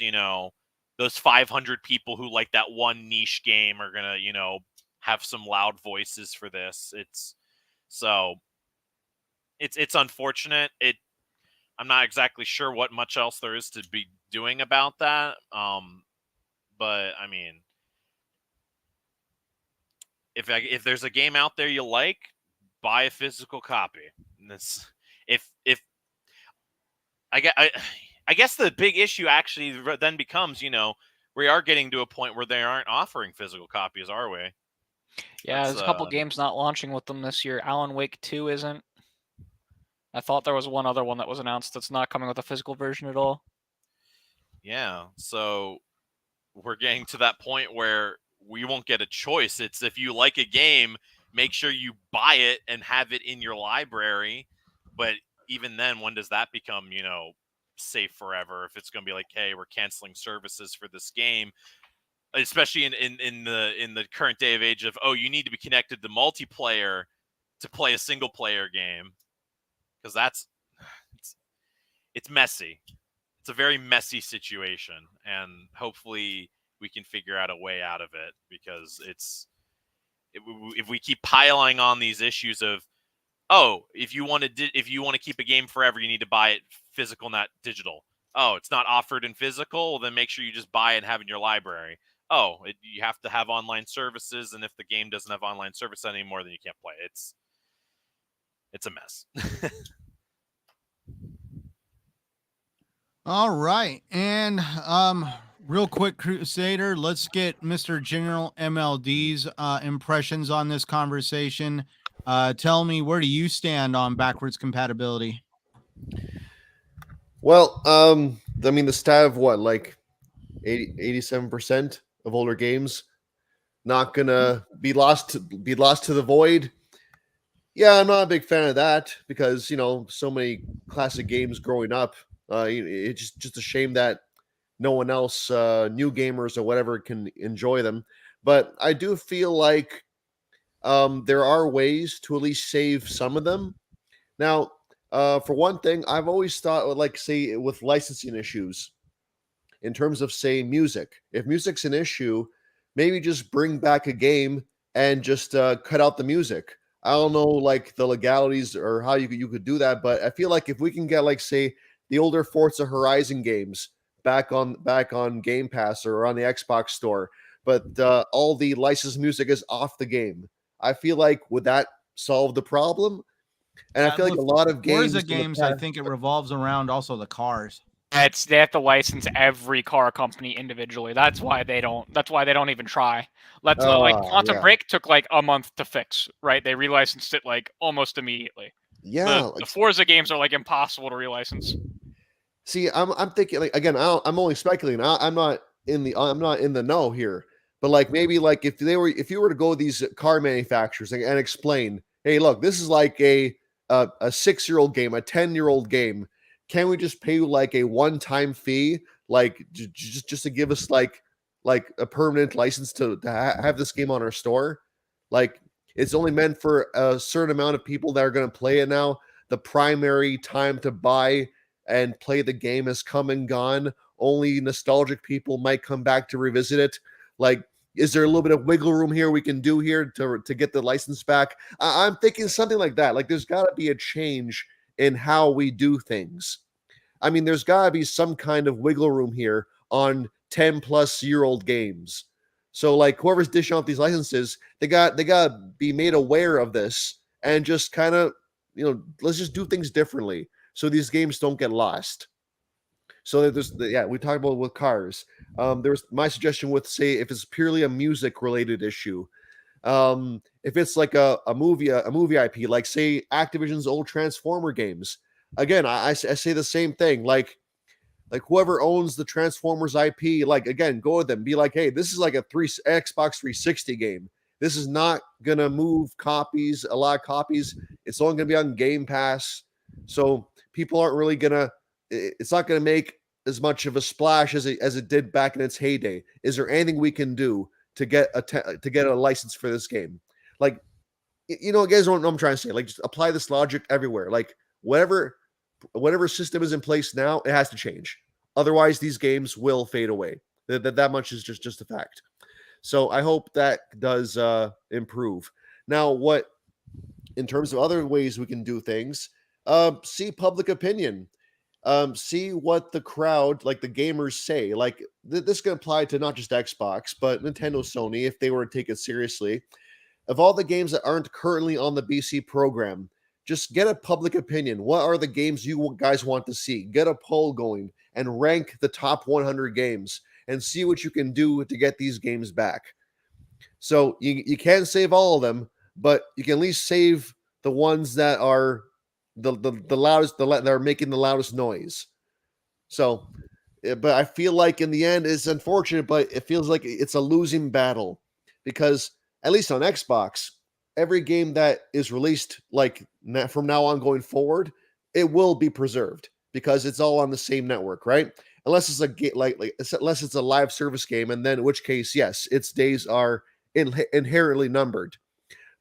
Those 500 people who like that one niche game are going to, have some loud voices for this. It's unfortunate. I'm not exactly sure what much else there is to be doing about that. But I mean, if there's a game out there you like, buy a physical copy. And I guess the big issue actually then becomes, we are getting to a point where they aren't offering physical copies, are we? Yeah, there's a couple games not launching with them this year. Alan Wake 2 isn't. I thought there was one other one that was announced that's not coming with a physical version at all. Yeah, so we're getting to that point where we won't get a choice. It's if you like a game, make sure you buy it and have it in your library. But even then, when does that become, safe forever? If it's going to be like, hey, we're canceling services for this game, especially in the current day of age of, oh, you need to be connected to multiplayer to play a single player game, because it's messy. It's a very messy situation, and hopefully we can figure out a way out of it, because if we keep piling on these issues of, oh, if you want to keep a game forever, you need to buy it physical, not digital. Oh, it's not offered in physical, well, then make sure you just buy it and have it in your library. Oh, you have to have online services, and if the game doesn't have online service anymore, then you can't play it. It's a mess. All right. And real quick, Crusader, let's get Mr. GeneralMLD's impressions on this conversation. Tell me, where do you stand on backwards compatibility? Well, I mean, the stat of what, like 87% of older games not gonna be lost to the void. Yeah, I'm not a big fan of that because, you know, so many classic games growing up. It's just a shame that no one else, new gamers or whatever, can enjoy them. But I do feel like there are ways to at least save some of them. Now, for one thing, I've always thought, like, say, with licensing issues, in terms of, say, music. If music's an issue, maybe just bring back a game and just cut out the music. I don't know, like, the legalities or how you could do that, but I feel like if we can get, like, say, the older Forza Horizon games back on Game Pass or on the Xbox store, but all the licensed music is off the game, I feel like, would that solve the problem? And I feel like a lot of games, Forza games, I think it revolves around also the cars. They have to license every car company individually. That's why they don't even try. Like Quantum Break took like a month to fix, right? They relicensed it like almost immediately. Yeah, the Forza games are like impossible to relicense. See, I'm thinking, like, again, I'm only speculating. I'm not in the know here, but like maybe like if you were to go to these car manufacturers and explain, hey, look, this is like a 6-year-old game, a 10-year-old game. Can we just pay you like a one-time fee, like just to give us like a permanent license to have this game on our store? Like, it's only meant for a certain amount of people that are going to play it now. The primary time to buy and play the game has come and gone. Only nostalgic people might come back to revisit it. Like, is there a little bit of wiggle room here we can do here to get the license back? I'm thinking something like that. Like, there's got to be a change in how we do things. I mean, there's got to be some kind of wiggle room here on 10-plus-year-old games. So, like, whoever's dishing out these licenses, they got to be made aware of this and just kind of, you know, let's just do things differently so these games don't get lost. So we talked about with cars. There's my suggestion with, say, if it's purely a music related issue. If it's like a movie IP, like say Activision's old Transformer games. Again, I say the same thing. Like whoever owns the Transformers IP, like, again, go with them. Be like, hey, this is like a Xbox 360 game. This is not gonna move a lot of copies. It's only gonna be on Game Pass, so people aren't really gonna. It's not gonna make as much of a splash as it did back in its heyday. Is there anything we can do to get a license for this game? Like, you know, guys, know what I'm trying to say. Like, just apply this logic everywhere. Like, whatever system is in place now, it has to change. Otherwise, these games will fade away. That much is just a fact. So I hope that does improve. Now, what in terms of other ways we can do things? See public opinion. See what the crowd, like the gamers, say. Like, this can apply to not just Xbox, but Nintendo, Sony, if they were to take it seriously. Of all the games that aren't currently on the BC program, just get a public opinion. What are the games you guys want to see? Get a poll going and rank the top 100 games and see what you can do to get these games back. So you can't save all of them, but you can at least save the ones that are the loudest, that are making the loudest noise. So, but I feel like in the end, it's unfortunate, but it feels like it's a losing battle because at least on Xbox, every game that is released, like from now on going forward, it will be preserved because it's all on the same network, right? Unless it's unless it's a live service game, and then in which case, yes, its days are inherently numbered.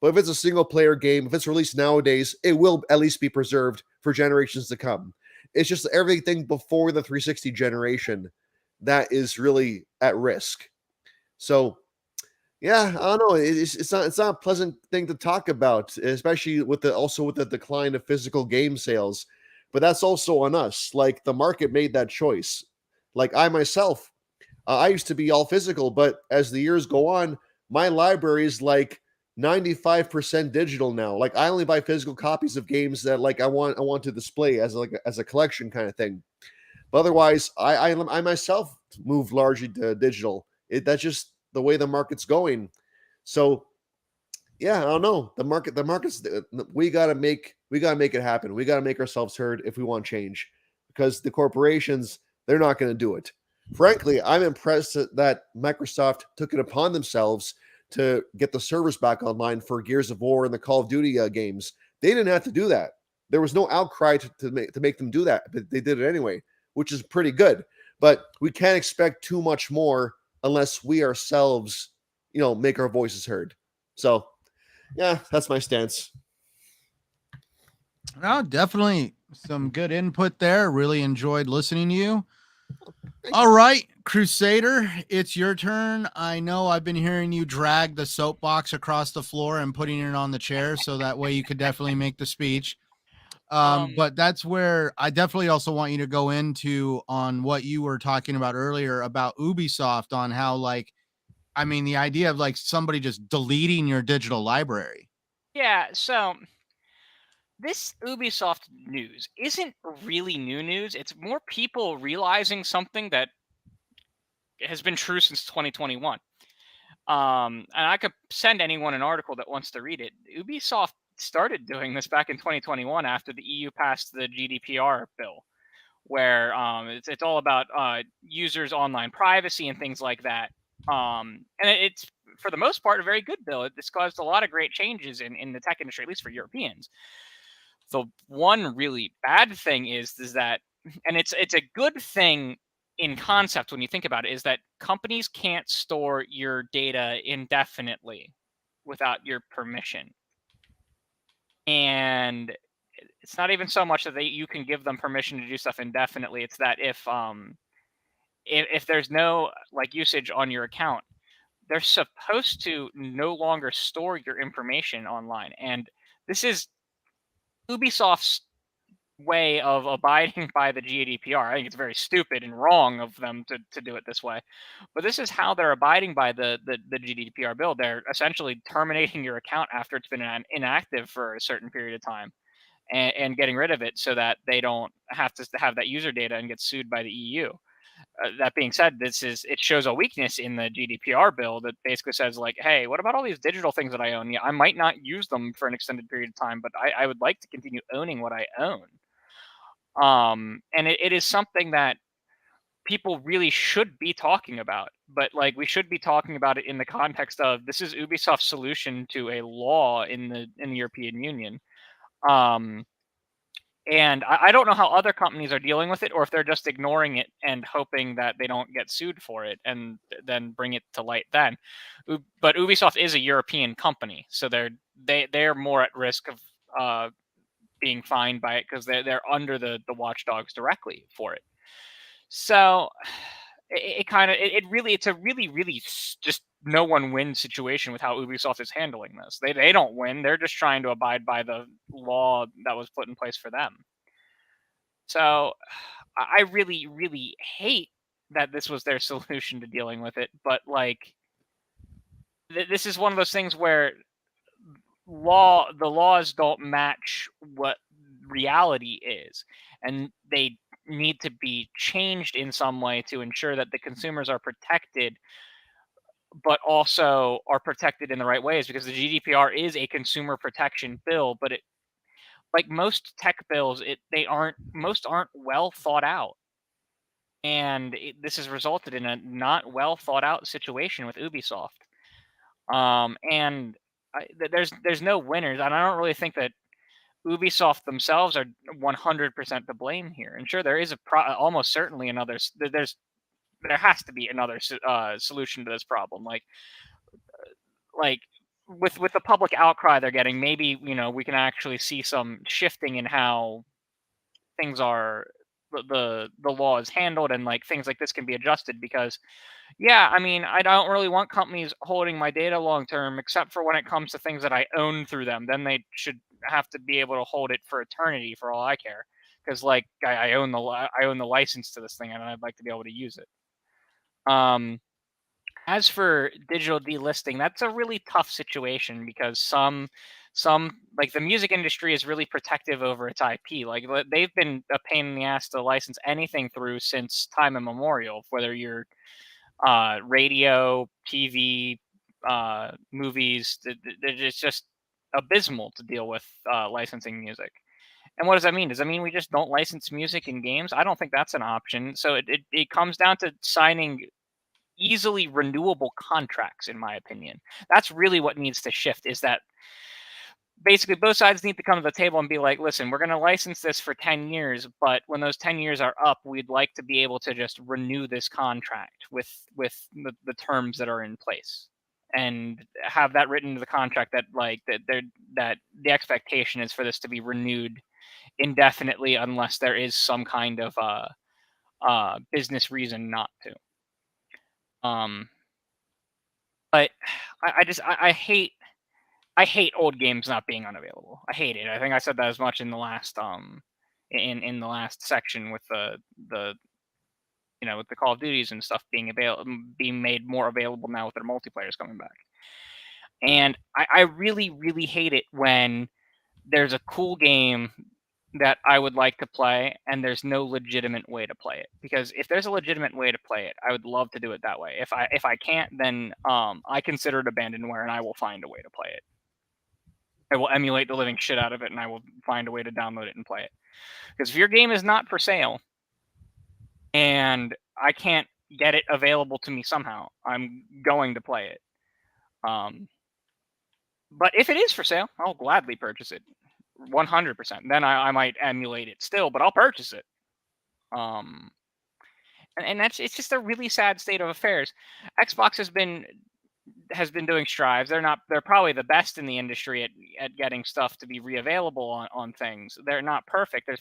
But if it's a single player game, if it's released nowadays, it will at least be preserved for generations to come. It's just everything before the 360 generation that is really at risk. So, Yeah, I don't know. It's not a pleasant thing to talk about, especially with the decline of physical game sales. But that's also on us. Like the market made that choice. Like I myself, I used to be all physical, but as the years go on, my library is like 95% digital now. Like I only buy physical copies of games that like I want to display as as a collection kind of thing. But otherwise, I myself moved largely to digital. That's just the way the market's going. So yeah, I don't know. The market's we gotta make it happen. We gotta make ourselves heard if we want change, because the corporations, they're not going to do it. Frankly, I'm impressed that Microsoft took it upon themselves to get the servers back online for Gears of War and the Call of Duty games. They didn't have to do that. There was no outcry to make them do that, but they did it anyway, which is pretty good. But we can't expect too much more unless we ourselves, make our voices heard. So yeah, that's my stance. No, definitely some good input there. Really enjoyed listening to you. All right, Crusader, it's your turn. I know I've been hearing you drag the soapbox across the floor and putting it on the chair, so that way you could definitely make the speech. But that's where I definitely also want you to go into on what you were talking about earlier about Ubisoft, on how, like, I mean, the idea of like somebody just deleting your digital library. Yeah, so this Ubisoft news isn't really new news. It's more people realizing something that has been true since 2021. And I could send anyone an article that wants to read it. Ubisoft started doing this back in 2021 after the EU passed the GDPR bill, where it's all about users' online privacy and things like that. And it's, for the most part, a very good bill. It's caused a lot of great changes in the tech industry, at least for Europeans. The one really bad thing is that, and it's a good thing in concept when you think about it, is that companies can't store your data indefinitely without your permission. And it's not even so much that you can give them permission to do stuff indefinitely. It's that if there's no like usage on your account, they're supposed to no longer store your information online. And this is Ubisoft's way of abiding by the GDPR. I think it's very stupid and wrong of them to do it this way. But this is how they're abiding by the GDPR bill. They're essentially terminating your account after it's been inactive for a certain period of time, and getting rid of it so that they don't have to have that user data and get sued by the EU. That being said, it shows a weakness in the GDPR bill that basically says, like, hey, what about all these digital things that I own? Yeah, I might not use them for an extended period of time, but I would like to continue owning what I own. And it is something that people really should be talking about, but like we should be talking about it in the context of this is Ubisoft's solution to a law in the European Union. And I don't know how other companies are dealing with it, or if they're just ignoring it and hoping that they don't get sued for it and then bring it to light then. But Ubisoft is a European company, so they're more at risk of being fined by it because they're under the watchdogs directly for it. So it's a really just no one wins situation with how Ubisoft is handling this. They don't win. They're just trying to abide by the law that was put in place for them. So I really hate that this was their solution to dealing with it. But like, this is one of those things where the laws don't match what reality is, and they need to be changed in some way to ensure that the consumers are protected, but also are protected in the right ways, because the GDPR is a consumer protection bill, but it, like most tech bills, most aren't well thought out. And this has resulted in a not well thought out situation with Ubisoft. And there's no winners, and I don't really think that Ubisoft themselves are 100% to blame here. And sure, there is almost certainly another. There has to be another solution to this problem. Like with the public outcry they're getting, maybe we can actually see some shifting in how things are the law is handled, and like things like this can be adjusted. Because yeah, I mean, I don't really want companies holding my data long term, except for when it comes to things that I own through them. Then they should have to be able to hold it for eternity, for all I care. Because like I own the license to this thing, and I'd like to be able to use it. As for digital delisting, that's a really tough situation, because some like the music industry is really protective over its IP. Like they've been a pain in the ass to license anything through since time immemorial, whether you're radio, TV, movies. It's just abysmal to deal with licensing music. And what does that mean? Does that mean we just don't license music in games? I don't think that's an option. So it comes down to signing easily renewable contracts, in my opinion. That's really what needs to shift, is that basically both sides need to come to the table and be like, listen, we're going to license this for 10 years, but when those 10 years are up, we'd like to be able to just renew this contract with the terms that are in place, and have that written into the contract that like that the expectation is for this to be renewed indefinitely, unless there is some kind of business reason not to. But I hate old games not being unavailable. I hate it. I think I said that as much in the last in the last section with the with the Call of Duties and stuff being made more available now with their multiplayers coming back. And I really, really hate it when there's a cool game that I would like to play and there's no legitimate way to play it. Because if there's a legitimate way to play it, I would love to do it that way. If I can't, then I consider it abandonware, and I will find a way to play it. I will emulate the living shit out of it, and I will find a way to download it and play it. Because if your game is not for sale and I can't get it available to me somehow, I'm going to play it. But if it is for sale, I'll gladly purchase it. 100%. Then I might emulate it still, but I'll purchase it. And it's just a really sad state of affairs. Xbox has been doing strives. They're probably the best in the industry at getting stuff to be reavailable on things. They're not perfect. There's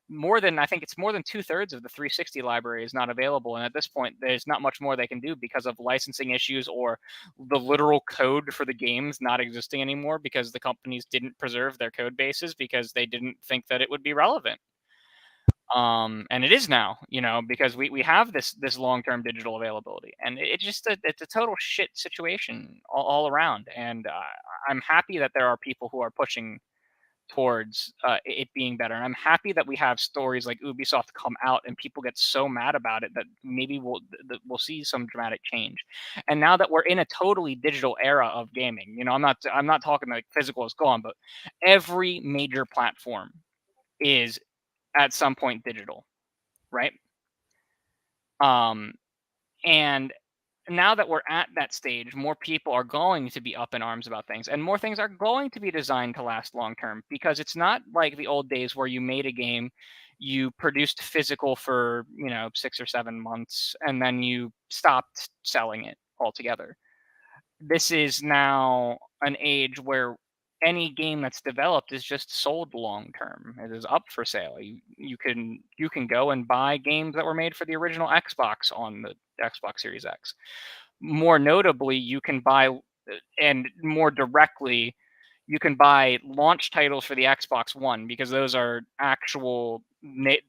more than 2/3 of the 360 library is not available, and at this point there's not much more they can do because of licensing issues or the literal code for the games not existing anymore, because the companies didn't preserve their code bases because they didn't think that it would be relevant. And it is now, because we have this long-term digital availability, and it's a total shit situation all around. And I'm happy that there are people who are pushing towards it being better. And I'm happy that we have stories like Ubisoft come out and people get so mad about it that maybe we'll see some dramatic change. And now that we're in a totally digital era of gaming, I'm not talking like physical is gone, but every major platform is at some point digital, right? And now that we're at that stage, more people are going to be up in arms about things, and more things are going to be designed to last long term, because it's not like the old days where you made a game, you produced physical for 6 or 7 months, and then you stopped selling it altogether. This is now an age where any game that's developed is just sold long term. It is up for sale. You can go and buy games that were made for the original Xbox on the Xbox Series X. More notably, you can buy, and more directly, you can buy launch titles for the Xbox One, because those are actual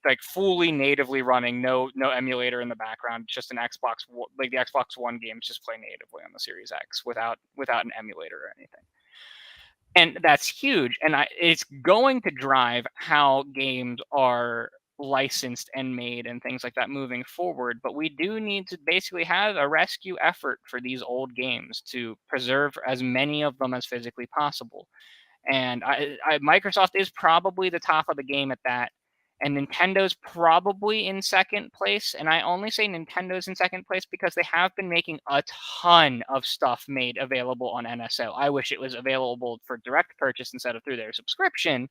like fully natively running, no emulator in the background, just an Xbox, like the Xbox One games just play natively on the Series X without an emulator or anything. And that's huge. And it's going to drive how games are licensed and made and things like that moving forward. But we do need to basically have a rescue effort for these old games to preserve as many of them as physically possible. And Microsoft is probably the top of the game at that. And Nintendo's probably in second place. And I only say Nintendo's in second place because they have been making a ton of stuff made available on NSO. I wish it was available for direct purchase instead of through their subscription,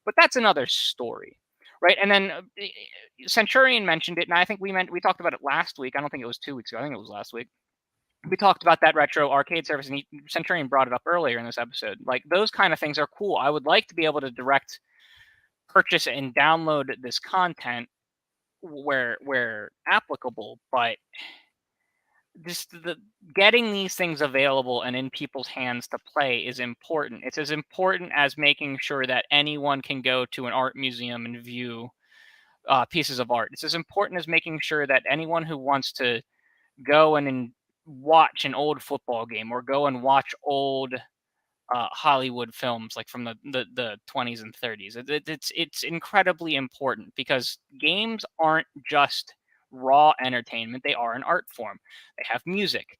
but that's another story, right? And then Centurion mentioned it, and I think we talked about it last week. I don't think it was 2 weeks ago. I think it was last week. We talked about that retro arcade service, and Centurion brought it up earlier in this episode. Like, those kind of things are cool. I would like to be able to direct purchase and download this content where applicable, but just getting these things available and in people's hands to play is important. It's as important as making sure that anyone can go to an art museum and view pieces of art. It's as important as making sure that anyone who wants to go and watch an old football game or go and watch old Hollywood films like from the 20s and 30s. It's incredibly important because games aren't just raw entertainment; they are an art form. They have music.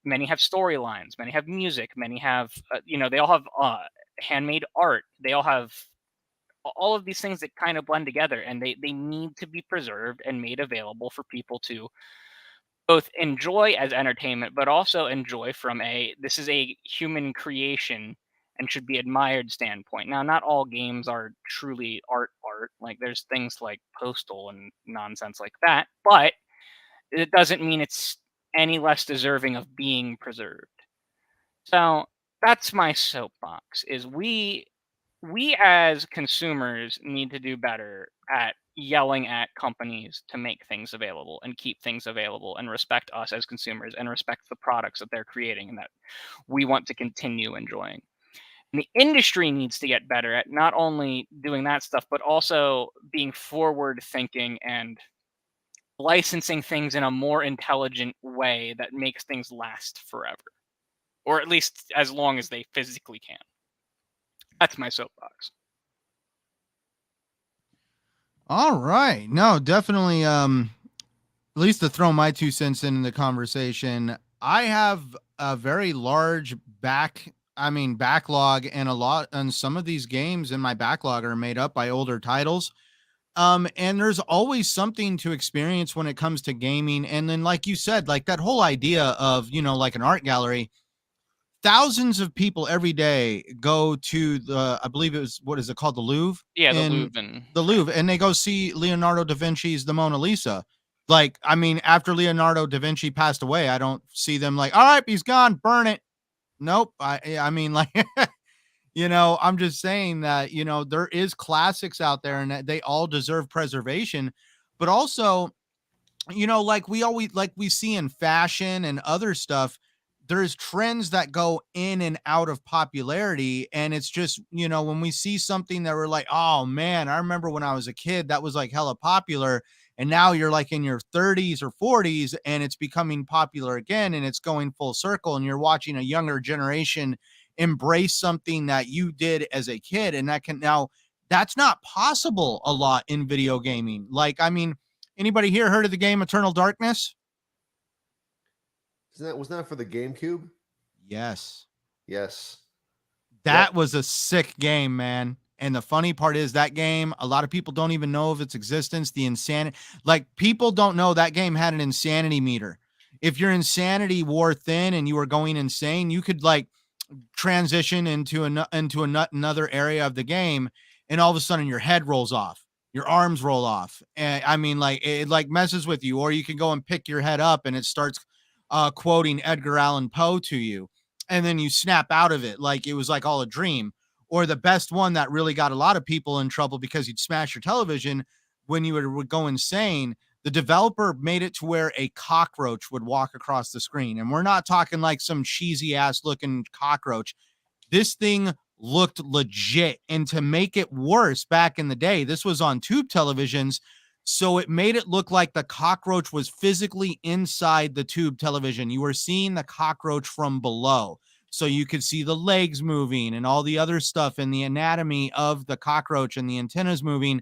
Many have storylines. Many have music. Many have they all have handmade art. They all have all of these things that kind of blend together, and they need to be preserved and made available for people to both enjoy as entertainment, but also enjoy from this is a human creation and should be admired standpoint. Now, not all games are truly art. Like there's things like Postal and nonsense like that, but it doesn't mean it's any less deserving of being preserved. So that's my soapbox, is we as consumers need to do better at yelling at companies to make things available and keep things available and respect us as consumers and respect the products that they're creating and that we want to continue enjoying. And the industry needs to get better at not only doing that stuff, but also being forward thinking and licensing things in a more intelligent way that makes things last forever, or at least as long as they physically can. That's my soapbox. All right. No, definitely at least to throw my 2 cents in the conversation, I have a very large backlog, and some of these games in my backlog are made up by older titles. And there's always something to experience when it comes to gaming. And then, like you said, like that whole idea of, like an art gallery, thousands of people every day go to I believe it was, what is it called? The Louvre? Yeah, the Louvre. And they go see Leonardo da Vinci's The Mona Lisa. Like, after Leonardo da Vinci passed away, I don't see them like, all right, he's gone, burn it. Nope. I mean, like, I'm just saying that, there is classics out there and that they all deserve preservation, but also, like we see in fashion and other stuff, there's trends that go in and out of popularity. And it's just, when we see something that we're like, oh man, I remember when I was a kid, that was like hella popular. And now you're like in your 30s or 40s and it's becoming popular again and it's going full circle. And you're watching a younger generation embrace something that you did as a kid. And that's not possible a lot in video gaming. Like, anybody here heard of the game Eternal Darkness? Was that for the GameCube? Yes. That was a sick game, man. And the funny part is that game, a lot of people don't even know of its existence. The insanity, like people don't know that game had an insanity meter. If your insanity wore thin and you were going insane, you could like transition into another area of the game, and all of a sudden your head rolls off, your arms roll off, and it like messes with you. Or you can go and pick your head up, and it starts quoting Edgar Allan Poe to you, and then you snap out of it like it was like all a dream. Or the best one that really got a lot of people in trouble because you'd smash your television when you would go insane. The developer made it to where a cockroach would walk across the screen. And we're not talking like some cheesy ass looking cockroach. This thing looked legit. And to make it worse, back in the day, this was on tube televisions. So it made it look like the cockroach was physically inside the tube television. You were seeing the cockroach from below. So you could see the legs moving and all the other stuff and the anatomy of the cockroach and the antennas moving.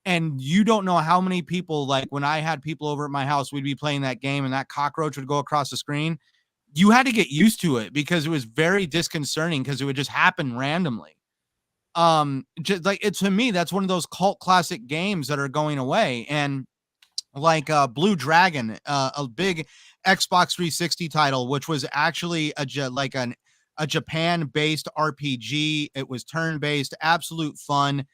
And you don't know how many people, like when I had people over at my house, we'd be playing that game and that cockroach would go across the screen. You had to get used to it because it was very disconcerting because it would just happen randomly. Just like to me, that's one of those cult classic games that are going away. And like Blue Dragon, a big Xbox 360 title, which was actually a Japan-based RPG. It was turn-based, absolute fun.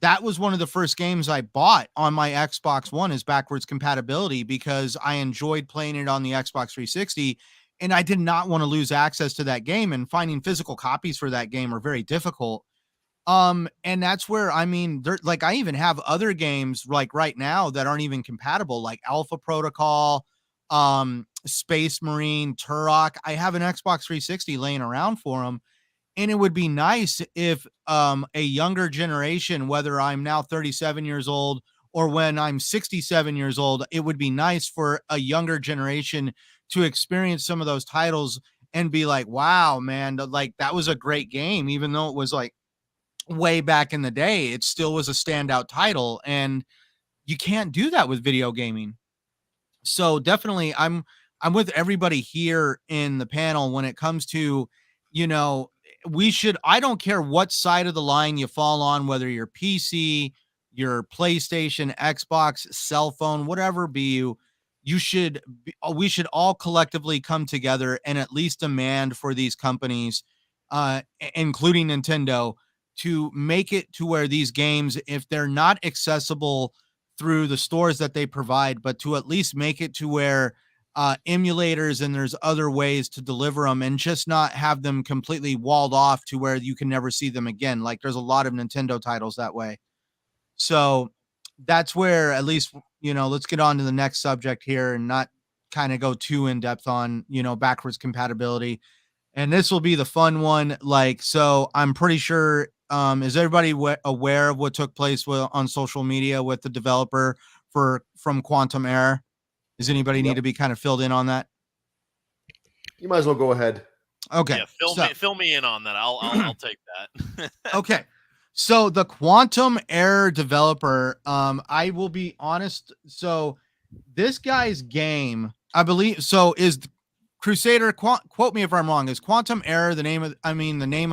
That was one of the first games I bought on my Xbox One is backwards compatibility because I enjoyed playing it on the Xbox 360 and I did not want to lose access to that game, and finding physical copies for that game are very difficult. And that's where, I mean, like I even have other games like right now that aren't even compatible, like Alpha Protocol, Space Marine, Turok. I have an Xbox 360 laying around for them. And it would be nice if a younger generation, whether I'm now 37 years old or when I'm 67 years old, it would be nice for a younger generation to experience some of those titles and be like, wow, man, like that was a great game, even though it was like way back in the day, it still was a standout title. And you can't do that with video gaming. So definitely I'm with everybody here in the panel when it comes to, you know, I don't care what side of the line you fall on, whether you're PC, your PlayStation, Xbox, cell phone, whatever be we should all collectively come together and at least demand for these companies, including Nintendo, to make it to where these games, if they're not accessible through the stores that they provide, but to at least make it to where emulators and there's other ways to deliver them and just not have them completely walled off to where you can never see them again. Like there's a lot of Nintendo titles that way. So that's where at least, let's get on to the next subject here and not kind of go too in depth on, backwards compatibility. And this will be the fun one. Like, so I'm pretty sure, is everybody aware of what took place on social media with the developer from Quantum Error? Does anybody need to be kind of filled in on that? You might as well go ahead. Okay. Yeah, fill me in on that. I'll take that. Okay. So the Quantum Error developer, I will be honest. So this guy's game, I believe, is Crusader, quote me if I'm wrong, is Quantum Error the name of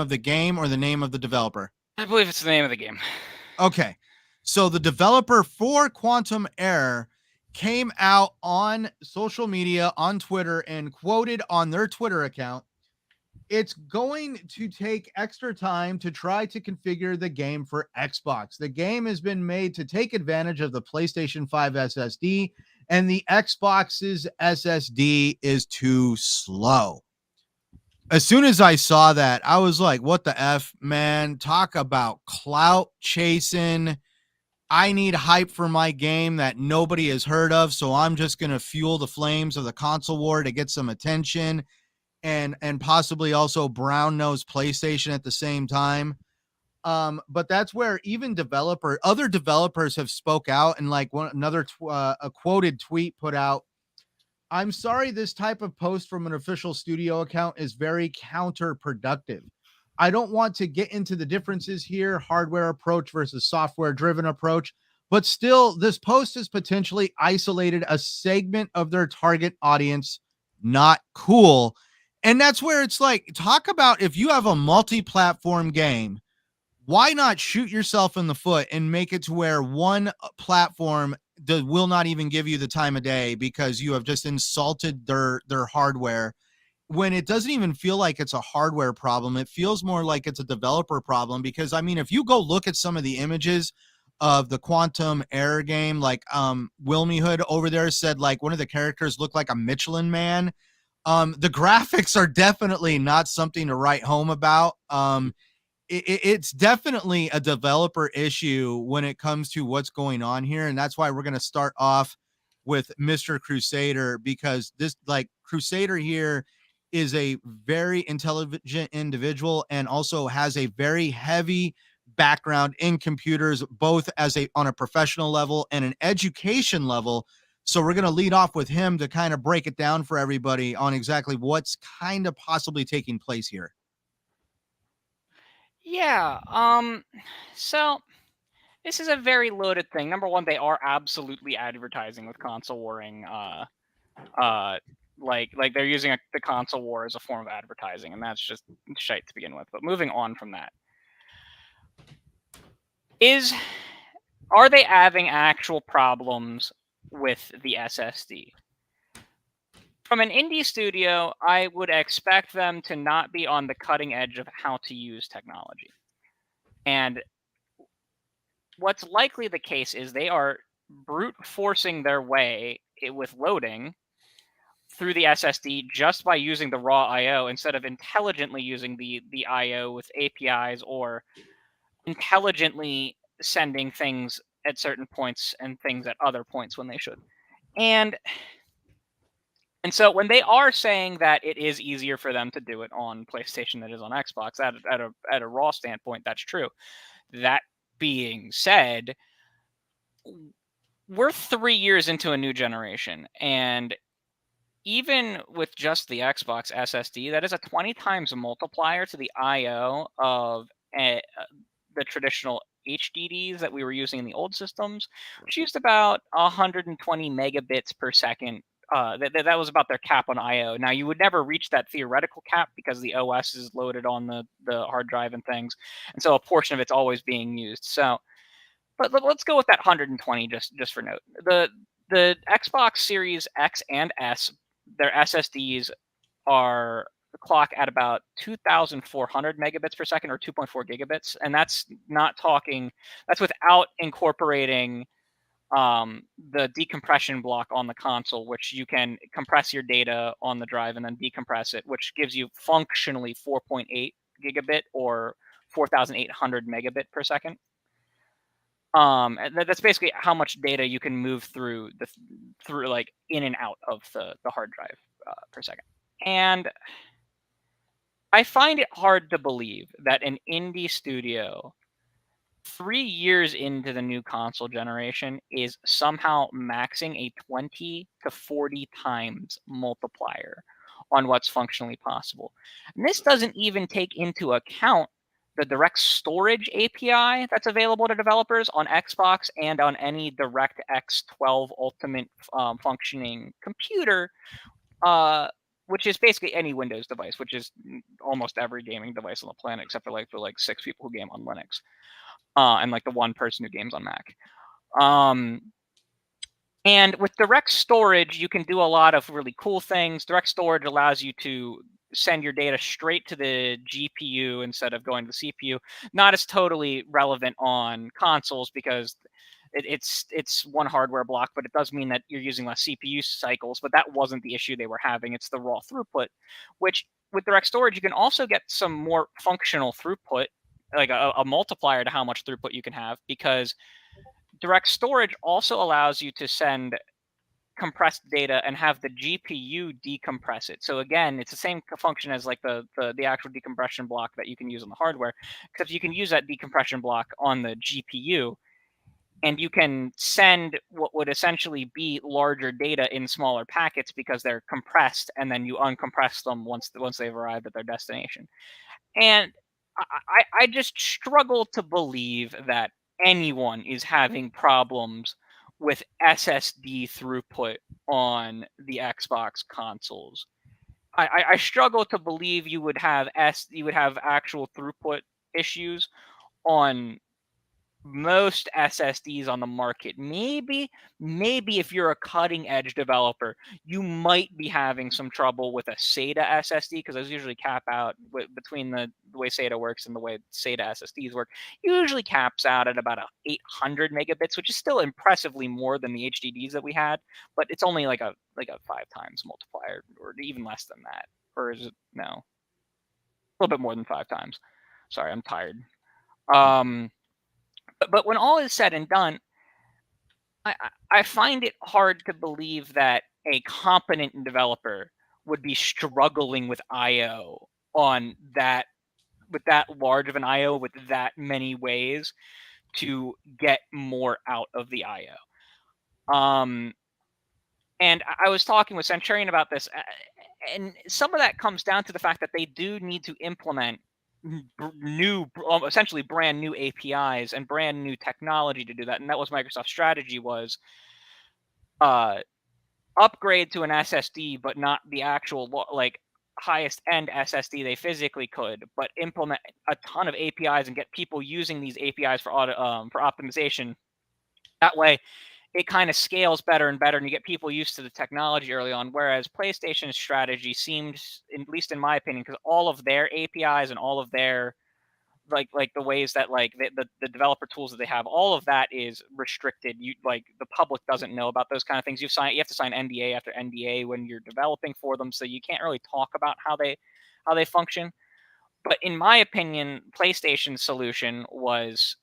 the game or the name of the developer? I believe it's the name of the game. Okay. So the developer for Quantum Error came out on social media, on Twitter, and quoted on their Twitter account, "It's going to take extra time to try to configure the game for Xbox. The game has been made to take advantage of the PlayStation 5 SSD, and the Xbox's SSD is too slow." As soon as I saw that, I was like, what the F, man? Talk about clout chasing. I need hype for my game that nobody has heard of, so I'm just going to fuel the flames of the console war to get some attention and possibly also brown nose PlayStation at the same time. But that's where even other developers have spoke out, and like a quoted tweet put out, "I'm sorry, this type of post from an official studio account is very counterproductive. I don't want to get into the differences here, hardware approach versus software driven approach, but still, this post has potentially isolated a segment of their target audience. Not cool." And that's where it's like, talk about if you have a multi-platform game, why not shoot yourself in the foot and make it to where one platform will not even give you the time of day because you have just insulted their hardware, when it doesn't even feel like it's a hardware problem. It feels more like it's a developer problem, because I mean, if you go look at some of the images of the Quantum Error game, like Wilmy Hood over there said like one of the characters looked like a Michelin Man. The graphics are definitely not something to write home about. It's definitely a developer issue when it comes to what's going on here. And that's why we're going to start off with Mr. Crusader, because this, like, Crusader here is a very intelligent individual and also has a very heavy background in computers, both on a professional level and an education level. So we're going to lead off with him to kind of break it down for everybody on exactly what's kind of possibly taking place here. Yeah, so this is a very loaded thing. Number one, they are absolutely advertising with console warring. Like they're using the console war as a form of advertising, and that's just shite to begin with. But moving on from that, are they having actual problems with the SSD? From an indie studio, I would expect them to not be on the cutting edge of how to use technology. And what's likely the case is they are brute forcing their way with loading through the SSD just by using the raw I/O instead of intelligently using the I/O with APIs or intelligently sending things at certain points and things at other points when they should. And so when they are saying that it is easier for them to do it on PlayStation than it is on Xbox, at a raw standpoint, that's true. That being said, we're 3 years into a new generation, and even with just the Xbox SSD, that is a 20 times multiplier to the I/O of the traditional HDDs that we were using in the old systems, which used about 120 megabits per second. That was about their cap on I/O. Now, you would never reach that theoretical cap because the OS is loaded on the hard drive and things, and so a portion of it's always being used. So, but let's go with that 120 just for note. The Xbox Series X and S, their SSDs are clock at about 2,400 megabits per second, or 2.4 gigabits, and that's without incorporating the decompression block on the console, which you can compress your data on the drive and then decompress it, which gives you functionally 4.8 gigabit or 4,800 megabit per second. And that's basically how much data you can move through like in and out of the hard drive per second. And I find it hard to believe that an indie studio 3 years into the new console generation is somehow maxing a 20 to 40 times multiplier on what's functionally possible. And this doesn't even take into account the direct storage API that's available to developers on Xbox and on any DirectX 12 Ultimate functioning computer, which is basically any Windows device, which is almost every gaming device on the planet, except for like 6 people who game on Linux, and like the one person who games on Mac. And with direct storage, you can do a lot of really cool things. Direct storage allows you to send your data straight to the GPU instead of going to the CPU. Not as totally relevant on consoles because it's one hardware block, but it does mean that you're using less CPU cycles. But that wasn't the issue they were having. It's the raw throughput, which with direct storage, you can also get some more functional throughput, like a multiplier to how much throughput you can have, because direct storage also allows you to send compressed data and have the GPU decompress it. So again, it's the same function as like the actual decompression block that you can use on the hardware, except you can use that decompression block on the GPU, and you can send what would essentially be larger data in smaller packets because they're compressed, and then you uncompress them once they've arrived at their destination. And I just struggle to believe that anyone is having problems with SSD throughput on the Xbox consoles. I struggle to believe you would have actual throughput issues on most SSDs on the market. Maybe if you're a cutting edge developer, you might be having some trouble with a SATA SSD, because those usually cap out between the way SATA works and the way SATA SSDs work. Usually caps out at about 800 megabits, which is still impressively more than the HDDs that we had, but it's only like a 5 times multiplier, or even less than that. Or is it? No, a little bit more than 5 times. Sorry, I'm tired. But when all is said and done, I find it hard to believe that a competent developer would be struggling with I/O on that, with that large of an I/O, with that many ways to get more out of the I/O. And I was talking with Centurion about this, and some of that comes down to the fact that they do need to implement essentially brand new APIs and brand new technology to do that. And that was Microsoft's strategy, was upgrade to an SSD, but not the actual like highest end SSD they physically could, but implement a ton of APIs and get people using these APIs for optimization. That way, it kind of scales better and better, and you get people used to the technology early on. Whereas PlayStation's strategy seems, at least in my opinion, because all of their APIs and all of their like the ways that like the developer tools that they have, all of that is restricted. You like the public doesn't know about those kind of things. You have to sign NDA after NDA when you're developing for them, so you can't really talk about how they function. But in my opinion, PlayStation's solution was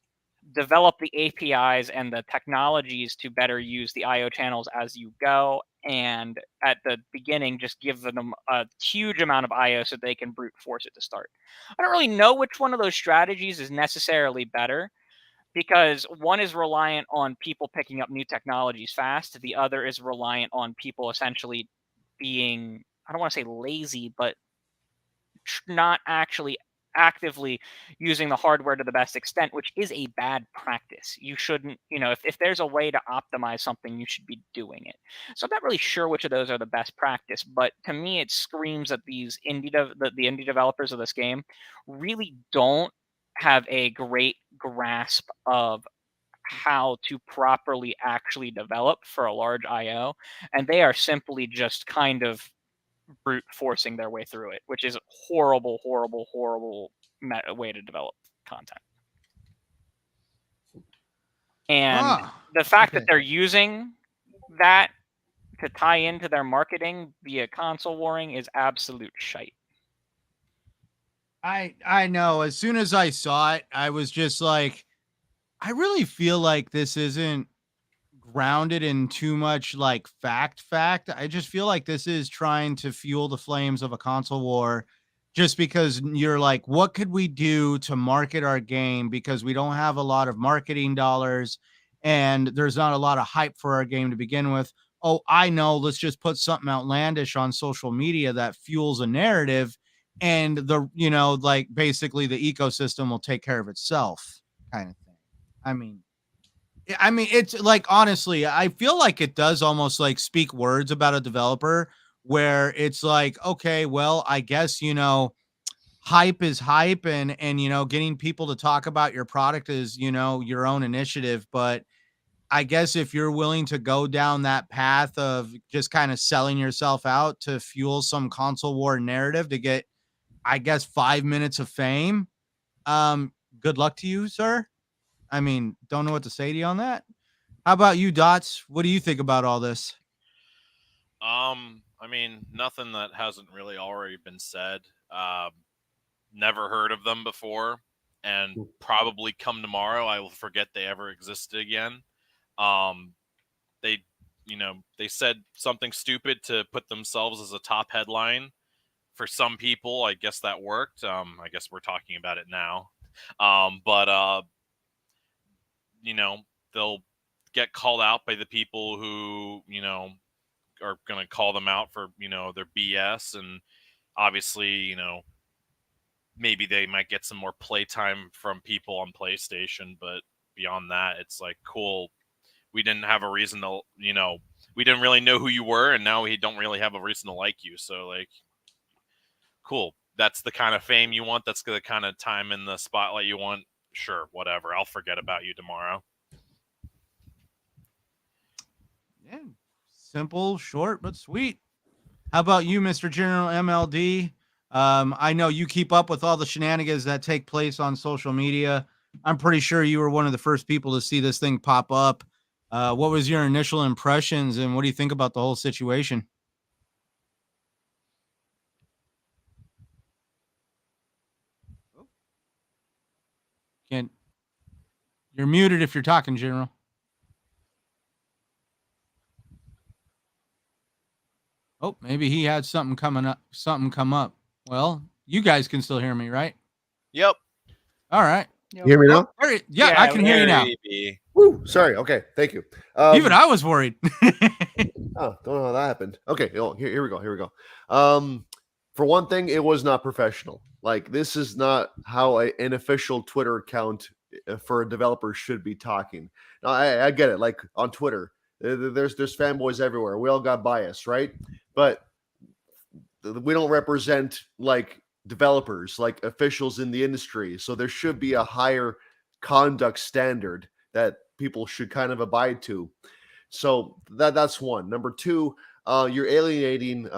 develop the APIs and the technologies to better use the IO channels as you go. And at the beginning, just give them a huge amount of IO so they can brute force it to start. I don't really know which one of those strategies is necessarily better, because one is reliant on people picking up new technologies fast. The other is reliant on people essentially being, I don't want to say lazy, but not actually actively using the hardware to the best extent, which is a bad practice. You shouldn't, if there's a way to optimize something, you should be doing it. So I'm not really sure which of those are the best practice, but to me, it screams that these the indie developers of this game really don't have a great grasp of how to properly actually develop for a large IO, and they are simply just kind of brute forcing their way through it, which is horrible way to develop content. And the fact that they're using that to tie into their marketing via console warring is absolute shite. I know. As soon as I saw it, I was just like, I really feel like this isn't grounded in too much like fact. I just feel like this is trying to fuel the flames of a console war, just because you're like, what could we do to market our game, because we don't have a lot of marketing dollars and there's not a lot of hype for our game to begin with. Oh, I know, let's just put something outlandish on social media that fuels a narrative, and the like basically the ecosystem will take care of itself, kind of thing. I mean, it's like, honestly, I feel like it does almost like speak words about a developer, where it's like, okay, well, I guess, hype is hype, and getting people to talk about your product is, your own initiative. But I guess if you're willing to go down that path of just kind of selling yourself out to fuel some console war narrative to get, I guess, 5 minutes of fame, good luck to you, sir. I mean, don't know what to say to you on that. How about you, Dots? What do you think about all this? I mean, nothing that hasn't really already been said. Never heard of them before, and probably come tomorrow I will forget they ever existed again. They said something stupid to put themselves as a top headline. For some people, I guess that worked. I guess we're talking about it now. But they'll get called out by the people who, are going to call them out for, their BS. And obviously, maybe they might get some more playtime from people on PlayStation. But beyond that, it's like, cool. We didn't have a reason to, we didn't really know who you were. And now we don't really have a reason to like you. So, like, cool. That's the kind of fame you want. That's the kind of time in the spotlight you want. Sure, whatever. I'll forget about you tomorrow. Yeah, simple, short, but sweet. How about you, Mr. GeneralMLD? I know you keep up with all the shenanigans that take place on social media. I'm pretty sure you were one of the first people to see this thing pop up. What was your initial impressions, and what do you think about the whole situation? You're muted if you're talking, General. Oh, maybe he had something come up. Well, you guys can still hear me, right? Yep. All right. You hear me now? Yeah, I can hear you now. Woo, sorry. Okay, thank you. Even I was worried. Oh, don't know how that happened. Okay, here we go. For one thing, it was not professional. Like, this is not how an official Twitter account for a developer should be talking. Now, I get it. Like, on Twitter, there's fanboys everywhere. We all got bias, right? But we don't represent like developers, like officials in the industry. So there should be a higher conduct standard that people should kind of abide to. So that's one. Number two, you're alienating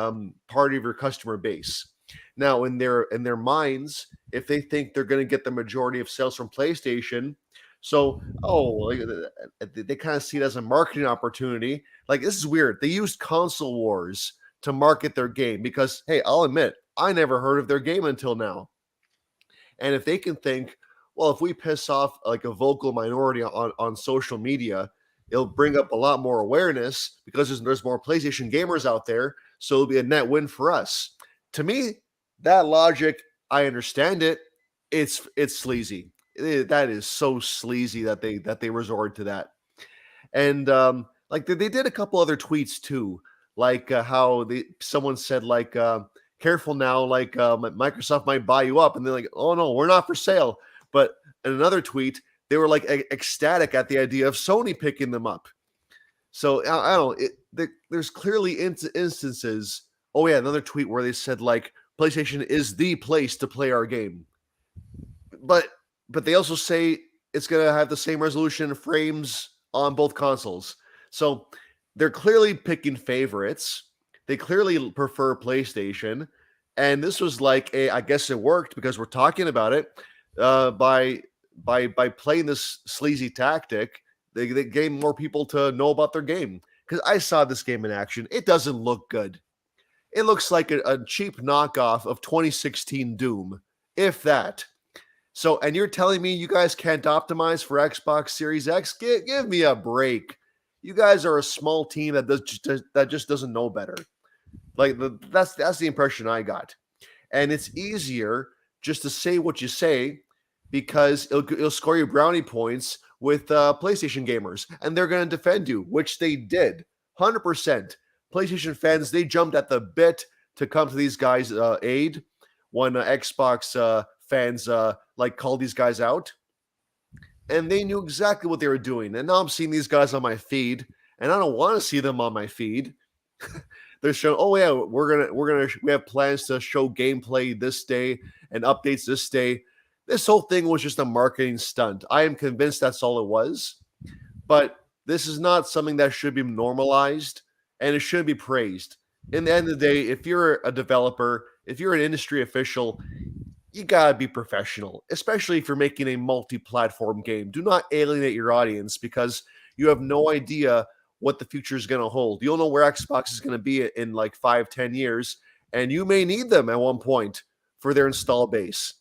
part of your customer base. Now, in their minds, if they think they're going to get the majority of sales from PlayStation, so they kind of see it as a marketing opportunity. Like, this is weird. They used console wars to market their game because, hey, I'll admit, I never heard of their game until now. And if they can think, well, if we piss off like a vocal minority on social media, it'll bring up a lot more awareness because there's more PlayStation gamers out there. So it'll be a net win for us. To me, that logic, I understand it. It's sleazy. That is so sleazy that they resort to that. And like they did a couple other tweets too, like how someone said like careful now, like Microsoft might buy you up, and they're like, oh no, we're not for sale. But in another tweet, they were like ecstatic at the idea of Sony picking them up. So I don't know. There's clearly instances. Oh yeah, another tweet where they said like PlayStation is the place to play our game, but they also say it's gonna have the same resolution and frames on both consoles. So they're clearly picking favorites. They clearly prefer PlayStation, and this was like I guess it worked because we're talking about it by playing this sleazy tactic. They gain more people to know about their game. Because I saw this game in action. It doesn't look good. It looks like a cheap knockoff of 2016 Doom, if that. So, and you're telling me you guys can't optimize for Xbox Series X? Give me a break. You guys are a small team that just doesn't know better. Like that's the impression I got. And it's easier just to say what you say because it'll score you brownie points with PlayStation gamers, and they're going to defend you, which they did, 100%. PlayStation fans, they jumped at the bit to come to these guys' aid when Xbox fans like called these guys out, and they knew exactly what they were doing. And now I'm seeing these guys on my feed, and I don't want to see them on my feed. They're showing, oh yeah, we have plans to show gameplay this day and updates this day. This whole thing was just a marketing stunt. I am convinced that's all it was. But this is not something that should be normalized, and it should be praised. In the end of the day, if you're a developer, if you're an industry official, you gotta be professional, especially if you're making a multi-platform game. Do not alienate your audience because you have no idea what the future is going to hold. You don't know where Xbox is going to be in like 5-10 years, and you may need them at one point for their install base.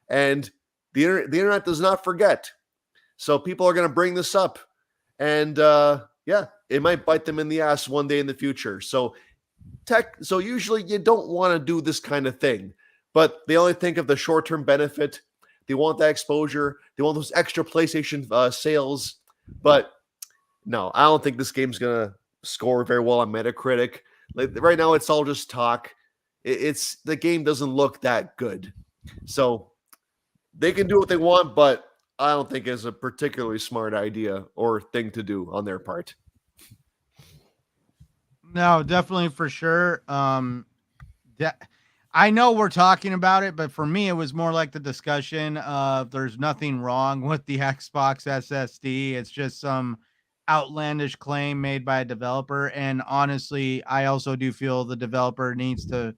And the internet does not forget. So people are going to bring this up. And yeah, it might bite them in the ass one day in the future. So usually you don't want to do this kind of thing. But they only think of the short-term benefit. They want that exposure. They want those extra PlayStation sales. But no, I don't think this game's going to score very well on Metacritic. Like, right now, it's all just talk. The game doesn't look that good. So they can do what they want, but I don't think it's a particularly smart idea or thing to do on their part. No, definitely for sure. I know we're talking about it, but for me, it was more like the discussion of there's nothing wrong with the Xbox SSD. It's just some outlandish claim made by a developer. And honestly, I also do feel the developer needs to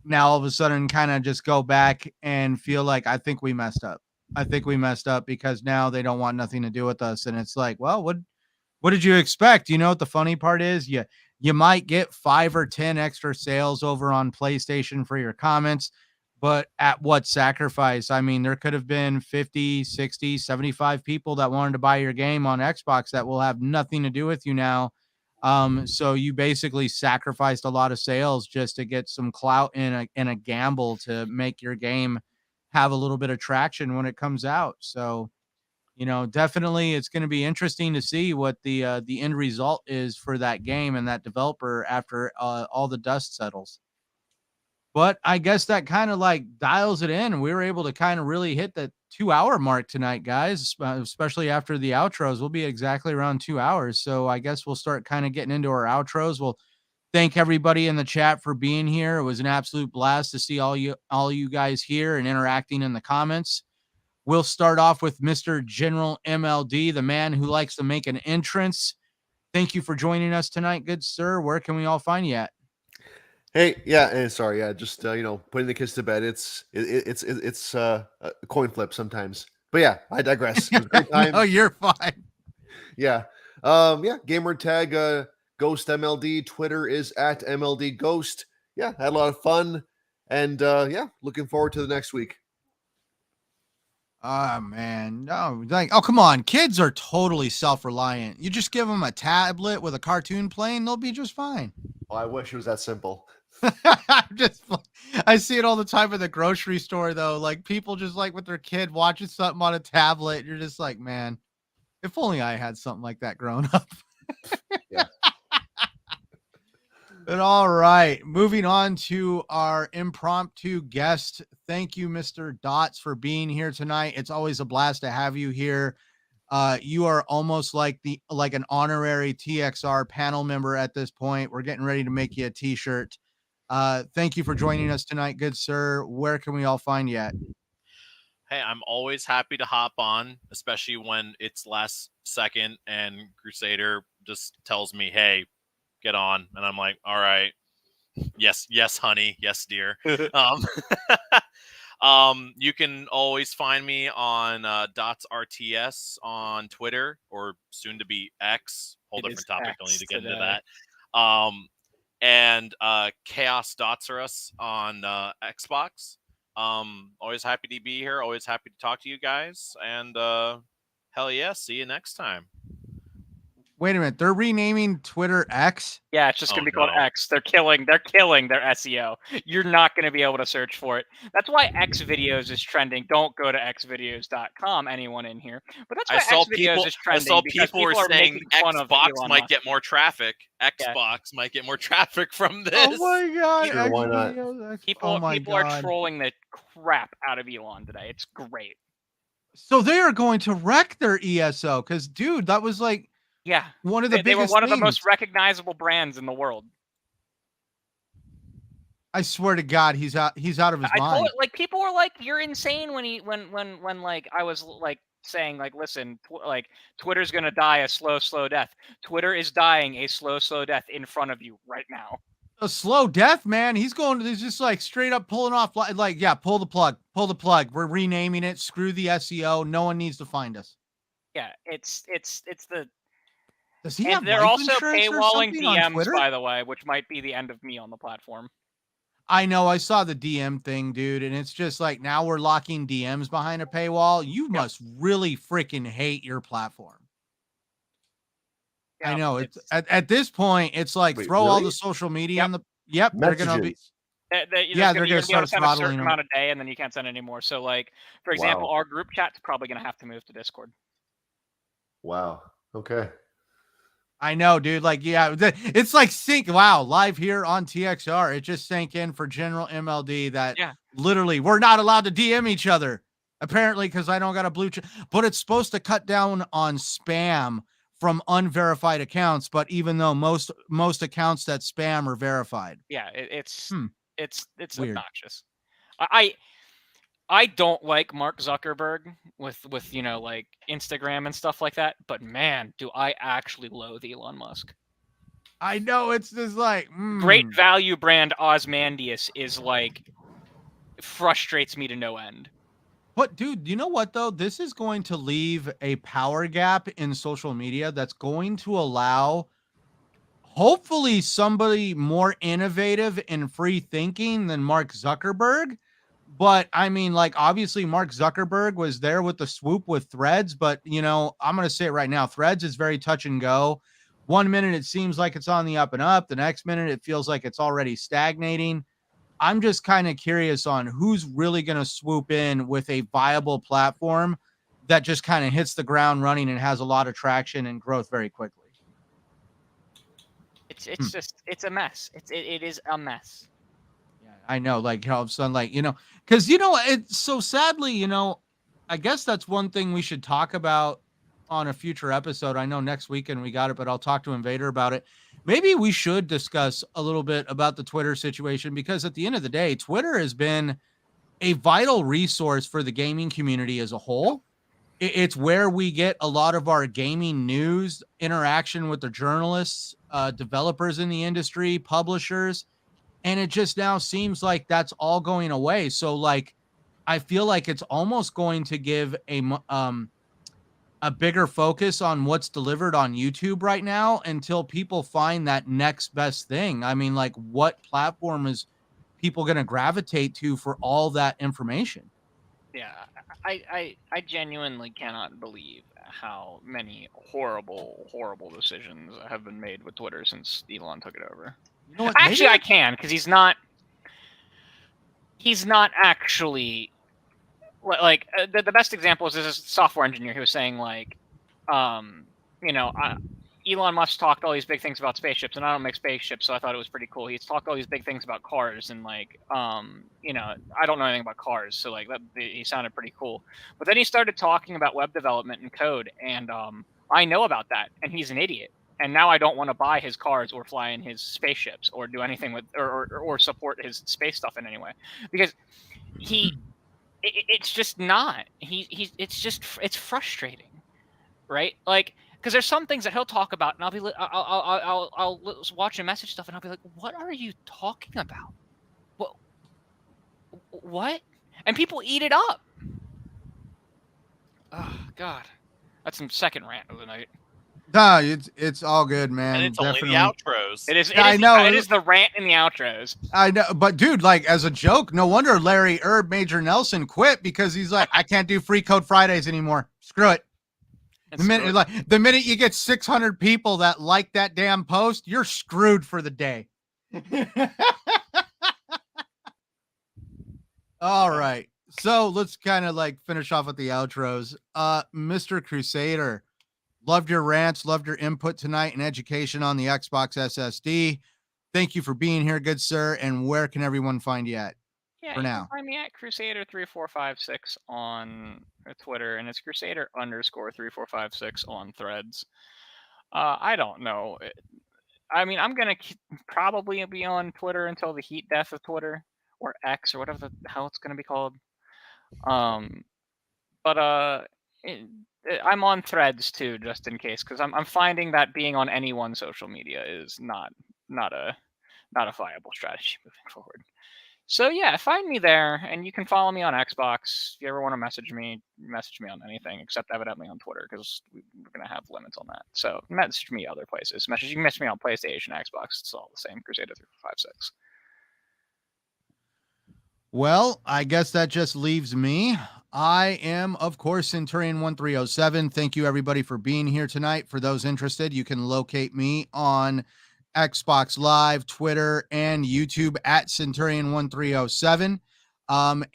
now all of a sudden kind of just go back and feel like, I think we messed up. I think we messed up because now they don't want nothing to do with us. And it's like, well, what did you expect? You know what the funny part is? You might get 5 or 10 extra sales over on PlayStation for your comments, but at what sacrifice? I mean, there could have been 50, 60, 75 people that wanted to buy your game on Xbox that will have nothing to do with you now. So you basically sacrificed a lot of sales just to get some clout in a gamble to make your game have a little bit of traction when it comes out. So, you know, definitely it's going to be interesting to see what the end result is for that game and that developer after all the dust settles. But I guess that kind of like dials it in. We were able to kind of really hit the 2-hour mark tonight, guys, especially after the outros. We'll be exactly around 2 hours. So I guess we'll start kind of getting into our outros. We'll thank everybody in the chat for being here. It was an absolute blast to see all you guys here and interacting in the comments. We'll start off with Mr. GeneralMLD, the man who likes to make an entrance. Thank you for joining us tonight, good sir. Where can we all find you at? Hey, yeah, and sorry, yeah, just putting the kids to bed. It's a coin flip sometimes, but yeah, I digress. It was a great time. No, you're fine. Yeah, Gamertag, GhostMLD. Twitter is at MLD Ghost. Yeah, had a lot of fun, and yeah, looking forward to the next week. Ah, man. No, like, oh, come on. Kids are totally self-reliant. You just give them a tablet with a cartoon playing, they'll be just fine. Oh, I wish it was that simple. I'm just, I see it all the time at the grocery store, though. Like, people just like with their kid watching something on a tablet. You're just like, man, if only I had something like that growing up. Yeah. But all right, moving on to our impromptu guest. Thank you, Mr. Dots, for being here tonight. It's always a blast to have you here. You are almost like an honorary TXR panel member at this point. We're getting ready to make you a t-shirt. Thank you for joining us tonight, good sir. Where can we all find you at? Hey, I'm always happy to hop on, especially when it's last second and Crusader just tells me, hey, get on. And I'm like, all right. Yes, honey. Yes, dear. You can always find me on Dots RTS on Twitter, or soon to be X. Whole different topic. Don't need to get into that. And Chaos Dotsarus on Xbox. Always happy to be here. Always happy to talk to you guys. And hell yeah, see you next time. Wait a minute, they're renaming Twitter X? Yeah, it's just gonna be called X. They're killing their SEO. You're not gonna be able to search for it. That's why X videos is trending. Don't go to xvideos.com, anyone in here. But that's why X videos is trending. I saw people were saying Xbox might get more traffic. Xbox might get more traffic from this. Oh my god. Sure, why not? People are trolling the crap out of Elon today. It's great. So they are going to wreck their ESO, because dude, that was like one of the biggest they were one things. of the most recognizable brands in the world. I swear to God, he's out of his mind. Like, people were like, "You're insane," when like I was like saying, like, listen, like, Twitter's gonna die a slow death. Twitter is dying a slow death in front of you right now. A slow death, man. He's just like straight up pulling off, like, yeah, pull the plug. We're renaming it. Screw the SEO. No one needs to find us. Yeah, it's the. Does he have they're life also insurance or paywalling something on DMs, Twitter? by the way, which might be the end of me on the platform. I know. I saw the DM thing, dude, and it's just like, now we're locking DMs behind a paywall. You must really freaking hate your platform. Yeah, I know. It's at this point, it's like, throw all the social media on the. Yep, Messages. they're gonna be. They're going to start send a certain amount a day, and then you can't send anymore. So, like, for example, our group chat's probably going to have to move to Discord. Wow. Okay. I know, dude. Like, yeah, it's like sync. Wow, live here on TXR. It just sank in for GeneralMLD that literally we're not allowed to DM each other, apparently, because I don't got a blue check. But it's supposed to cut down on spam from unverified accounts. But even though most accounts that spam are verified. Yeah, it's weird. Obnoxious. I don't like Mark Zuckerberg with like Instagram and stuff like that, but man, do I actually loathe Elon Musk. I know, it's just like great value brand Osmandius is like frustrates me to no end. But dude, you know what though? This is going to leave a power gap in social media that's going to allow hopefully somebody more innovative and free thinking than Mark Zuckerberg. But I mean, like, obviously Mark Zuckerberg was there with the swoop with Threads, but I'm going to say it right now. Threads is very touch and go. 1 minute it seems like it's on the up and up. The next minute it feels like it's already stagnating. I'm just kind of curious on who's really going to swoop in with a viable platform that just kind of hits the ground running and has a lot of traction and growth very quickly. It's just, it's a mess. It is a mess. I know, like, all of a sudden, like, because, it's so sadly, I guess that's one thing we should talk about on a future episode. I know next weekend we got it, but I'll talk to Invader about it. Maybe we should discuss a little bit about the Twitter situation, because at the end of the day, Twitter has been a vital resource for the gaming community as a whole. It's where we get a lot of our gaming news, interaction with the journalists, developers in the industry, publishers. And it just now seems like that's all going away. So, like, I feel like it's almost going to give a bigger focus on what's delivered on YouTube right now until people find that next best thing. I mean, like, what platform is people going to gravitate to for all that information? Yeah, I genuinely cannot believe how many horrible decisions have been made with Twitter since Elon took it over. You know what? Actually, I can, because he's not actually like the best example is this software engineer who was saying like, you know, Elon Musk talked all these big things about spaceships, and I don't make spaceships, so I thought it was pretty cool. He's talked all these big things about cars, and like, you know, I don't know anything about cars, so like that he sounded pretty cool. But then he started talking about web development and code, and I know about that, and he's an idiot. And now I don't want to buy his cars or fly in his spaceships or do anything with or support his space stuff in any way, because it's just not. It's frustrating, right? Like, because there's some things that he'll talk about, and I'll watch and message stuff, and I'll be like, "What are you talking about? What?" And people eat it up. Oh God, that's some second rant of the night. Nah, it's all good, man. And it's Definitely. only the outros. It is. I know. It is the rant and the outros. I know, but dude, like as a joke, no wonder Larry Major Nelson quit, because he's like, I can't do Free Code Fridays anymore. Screw it. The minute you get 600 people that like that damn post, you're screwed for the day. All right. So let's kind of like finish off with the outros. Mr. Crusader, loved your rants, loved your input tonight and education on the Xbox SSD. Thank you for being here, good sir. And where can everyone find you at? Yeah, for you now. can find me at Crusader3456 on Twitter, and it's Crusader_3456 on Threads. I don't know. I mean, I'm gonna probably be on Twitter until the heat death of Twitter, or X, or whatever the hell it's gonna be called. I'm on Threads too, just in case, because I'm finding that being on any one social media is not a viable strategy moving forward. So yeah, find me there, and you can follow me on Xbox. If you ever want to message me on anything, except evidently on Twitter, because we're going to have limits on that. So message me other places. You can message me on PlayStation, Xbox. It's all the same, Crusader3456. Well, I guess that just leaves me. I am, of course, Centurion1307. Thank you, everybody, for being here tonight. For those interested, you can locate me on Xbox Live, Twitter, and YouTube at Centurion1307.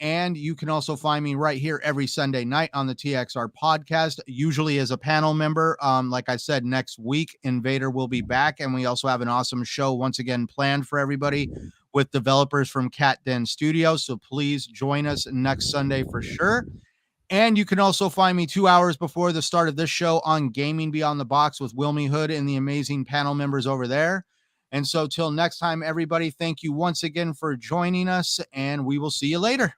And you can also find me right here every Sunday night on the TXR Podcast, usually as a panel member. Like I said, next week, Invader will be back, and we also have an awesome show once again planned for everybody with developers from Cat Den Studios. So please join us next Sunday for sure. And you can also find me 2 hours before the start of this show on Gaming Beyond the Box with Wilmy Hood and the amazing panel members over there. And so till next time, everybody, thank you once again for joining us, and we will see you later.